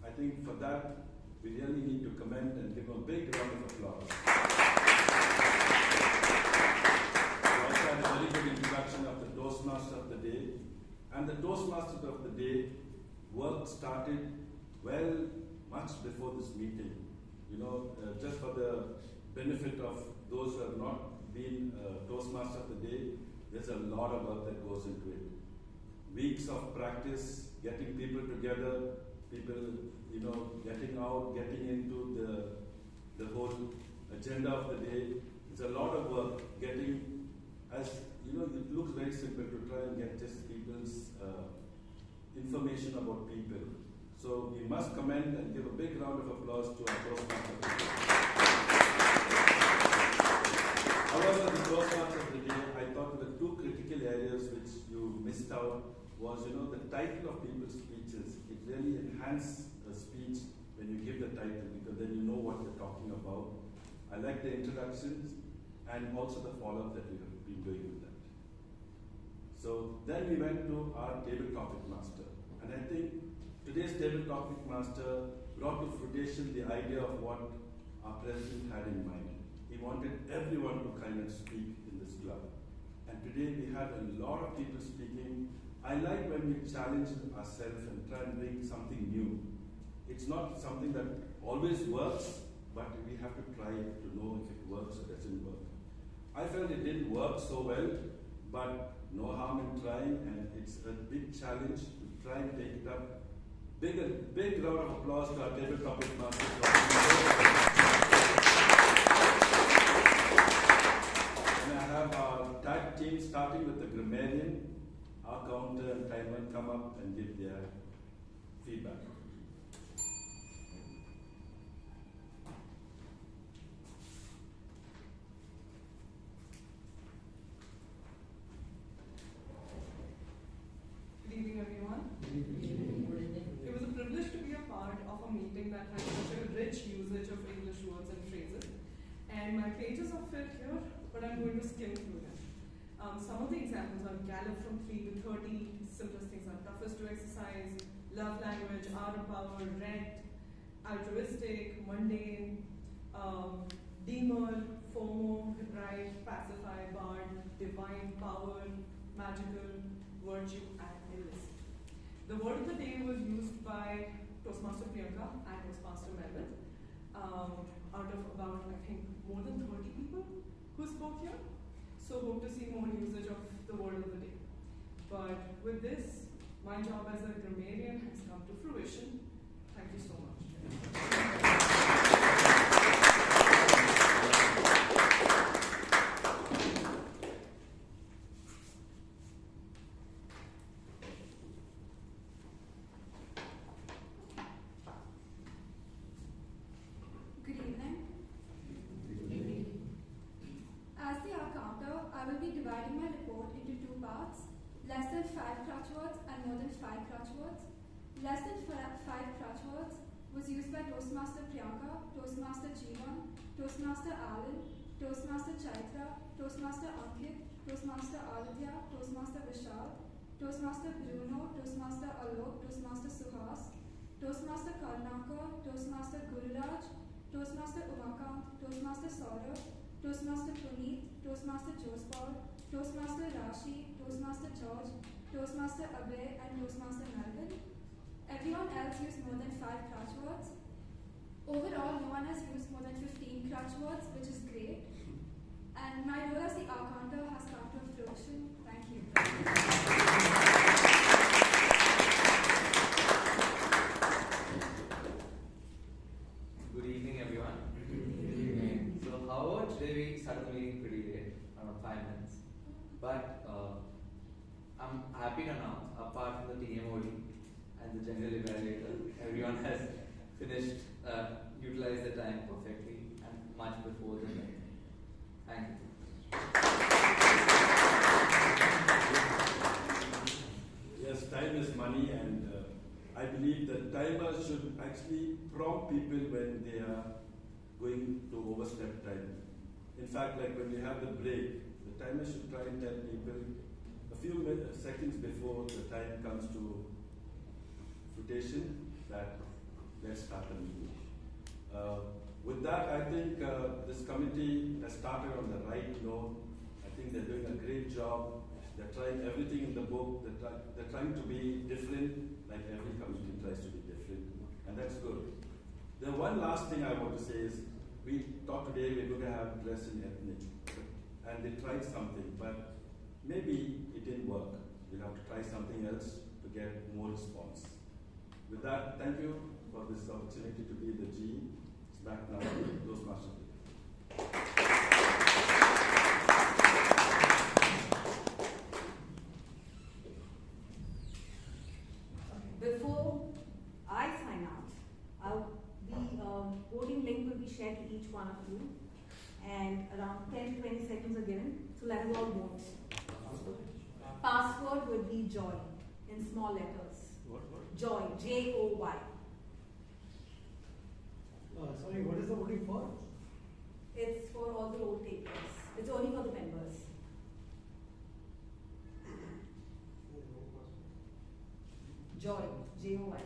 I think for that, we really need to commend and give a big round of applause. We also had a very good introduction of the Toastmaster of the Day. And the Toastmasters of the Day work started much before this meeting. Just for the benefit of those who have not been Toastmaster of the Day, there's a lot of work that goes into it. Weeks of practice, getting people together, people, getting out, getting into the whole agenda of the day. It's a lot of work getting, it looks very simple to try and get just people's information about people. So we must commend and give a big round of applause to our Toastmasters. However, the Toastmasters of the Day, I thought the two critical areas which you missed out was, the title of people's speeches. It really enhances a speech when you give the title, because then you know what you're talking about. I like the introductions and also the follow-up that we have been doing with that. So then we went to our table topic master. And I think today's table topic master brought to fruition the idea of what our president had in mind. He wanted everyone to kind of speak in this club. And today we had a lot of people speaking. I like when we challenge ourselves and try and bring something new. It's not something that always works, but we have to try it to know if it works or doesn't work. I felt it didn't work so well, but no harm in trying, and it's a big challenge to try and take it up. Big round of applause to our table topic master. And I have our tag team starting with the grammarian. Our counter and timer come up and give their feedback. Good evening, everyone. It was a privilege to be a part of a meeting that had such a rich usage of English words and phrases. And my pages are filled here, but I'm going to skim through them. Some of the examples are gallop from 3 to 30, simplest things are toughest to exercise, love language, art of power, rent, altruistic, mundane, demur, FOMO, right, pacify, bard, divine, power, magical, virtue, and illicit. The word of the day was used by Toastmaster Priyanka and Toastmaster Melvin. Out of about, I think, more than 30 people who spoke here. So hope to see more usage of the word of the day. But with this, my job as a grammarian has come to fruition. Thank you so much. Toastmaster Priyanka, Toastmaster Jeevan, Toastmaster Alan, Toastmaster Chaitra, Toastmaster Ankit, Toastmaster Aladya, Toastmaster Vishal, Toastmaster Bruno, Toastmaster Alok, Toastmaster Suhas, Toastmaster Karnaka, Toastmaster Gururaj, Toastmaster Umakant, Toastmaster Saurabh, Toastmaster Puneet, Toastmaster Jospal, Toastmaster Rashi, Toastmaster George, Toastmaster Abhay, and Toastmaster Melvin. Everyone else used more than 5 crutch words. Overall, no one has used more than 15 crutch words, which is great. And my role as the Archanta has come to fruition. Thank you. Good evening, everyone. Good evening. So, however, today we started the meeting pretty late, around 5 minutes. But I'm happy to announce, apart from the TMOD and the general evaluator, everyone has finished, utilized the time perfectly and much before the time. Thank you. Yes, time is money, and I believe that timers should actually prompt people when they are going to overstep time. In fact, like when we have the break, the timer should try and tell people a few seconds before the time comes to fruition that let's start the meeting. With that, I think this committee has started on the right note. I think they're doing a great job. They're trying everything in the book. They're trying to be different, like every committee tries to be different, and that's good. The one last thing I want to say is, we thought today we're going to have dress in ethnic, and they tried something, but maybe it didn't work. We'll have to try something else to get more response. With that, thank you for this opportunity to be the G. It's back now to Toastmasters. Before I sign out, the voting link will be shared to each one of you, and around 10-20 seconds are given, so let us all vote. Password would be JOY in small letters. What? JOY, J-O-Y. Sorry, what is the voting for? It's for all the vote takers. It's only for the members. JOY, J-O-Y.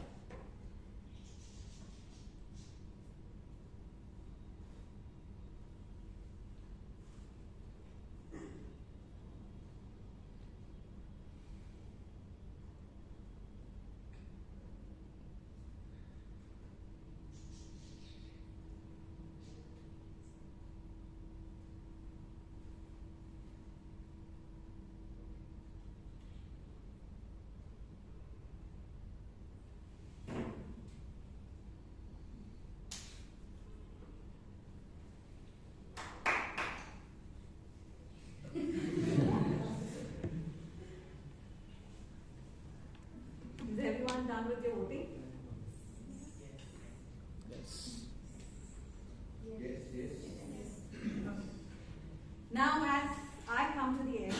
Is everyone done with your voting? Yes. Now, as I come to the end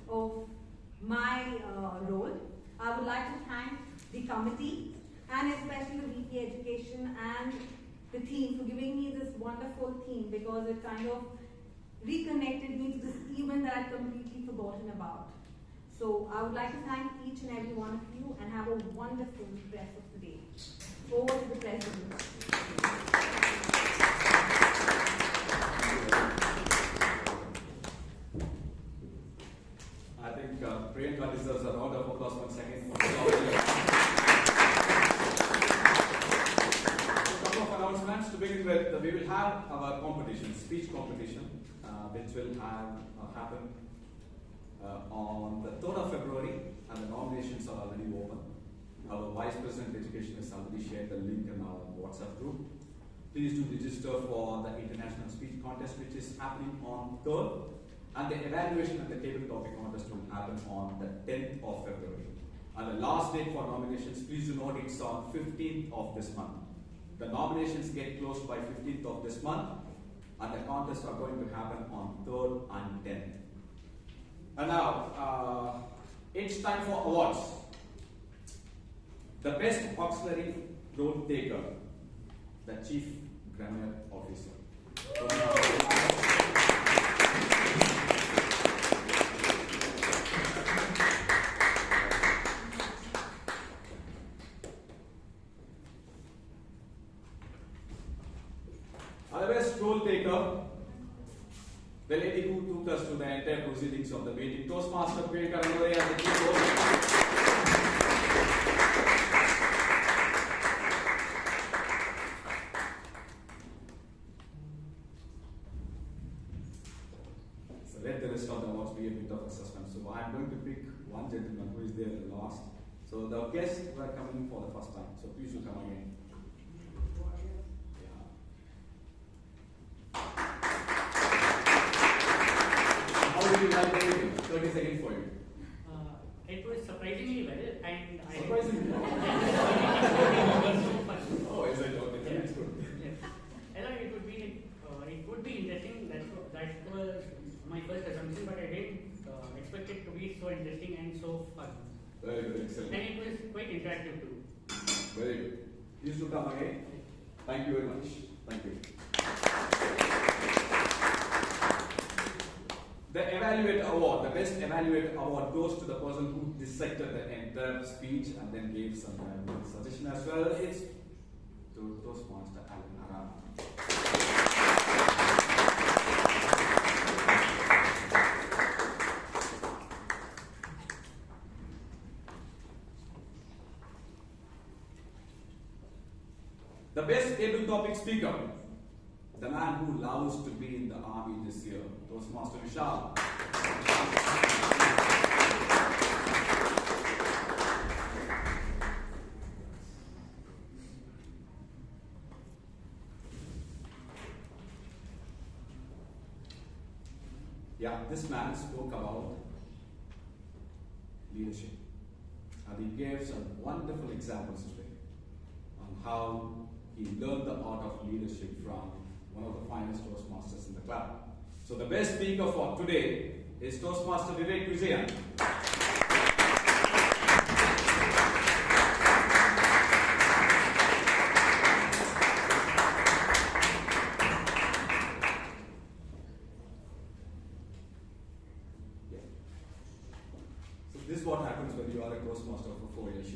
of my role, I would like to thank the committee and especially the VP Education and the team for giving me this wonderful theme, because it kind of reconnected me to this event that I'd completely forgotten about. So I would like to thank each and every one of you and have a wonderful rest of the day. Over to the President. I think Priyanka deserves a round of applause once again. A couple of announcements to begin with. We will have our competition, speech competition, which will happen on the 3rd of February, and the nominations are already open. Our Vice President Education has already shared the link in our WhatsApp group. Please do register for the International Speech Contest, which is happening on 3rd. And the evaluation and the table topic contest will happen on the 10th of February. And the last date for nominations, please do note, it's on 15th of this month. The nominations get closed by 15th of this month, and the contests are going to happen on 3rd and 10th. And now, it's time for awards. The best auxiliary role taker. the Chief Grammar Officer. Our best role taker, the lady who took us to the entire proceedings of the meeting, Toastmaster Priyanka Ranore and the keyboard. So let the rest of the awards be a bit of a suspense. So I'm going to pick one gentleman who is there last. So the guests who are coming for the first time. So please do come again. How did you like the meeting? 30 seconds for you. It was surprisingly well, and Surprisingly well? so fun. Oh, is it? Okay, Yeah. that's good. Yes. I thought it would be interesting. That was my first assumption, but I didn't expect it to be so interesting and so fun. Very good, excellent. And it was quite interactive too. Very good. Please do come again. Thank you very much. Thank you. The Evaluate Award, the Best Evaluate Award goes to the person who dissected the entire speech and then gave some suggestion as well. It's to Toastmaster Alan Arama. The Best Able Topic Speaker, the man who loves to be in the army this year, Toastmaster Vishal. Yeah, this man spoke about leadership. And he gave some wonderful examples today on how he learned the art of leadership from one of the finest Toastmasters in the club. So the best speaker for today is Toastmaster Vivek Vijayan. So this is what happens when you are a Toastmaster for 4 years.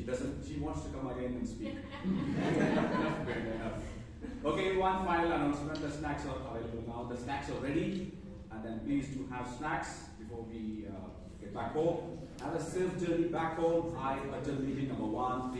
She wants to come again and speak. Enough. Okay, one final announcement. The snacks are available now. The snacks are ready. And then please do have snacks before we get back home. Have a safe journey back home. I adjourn meeting number 1.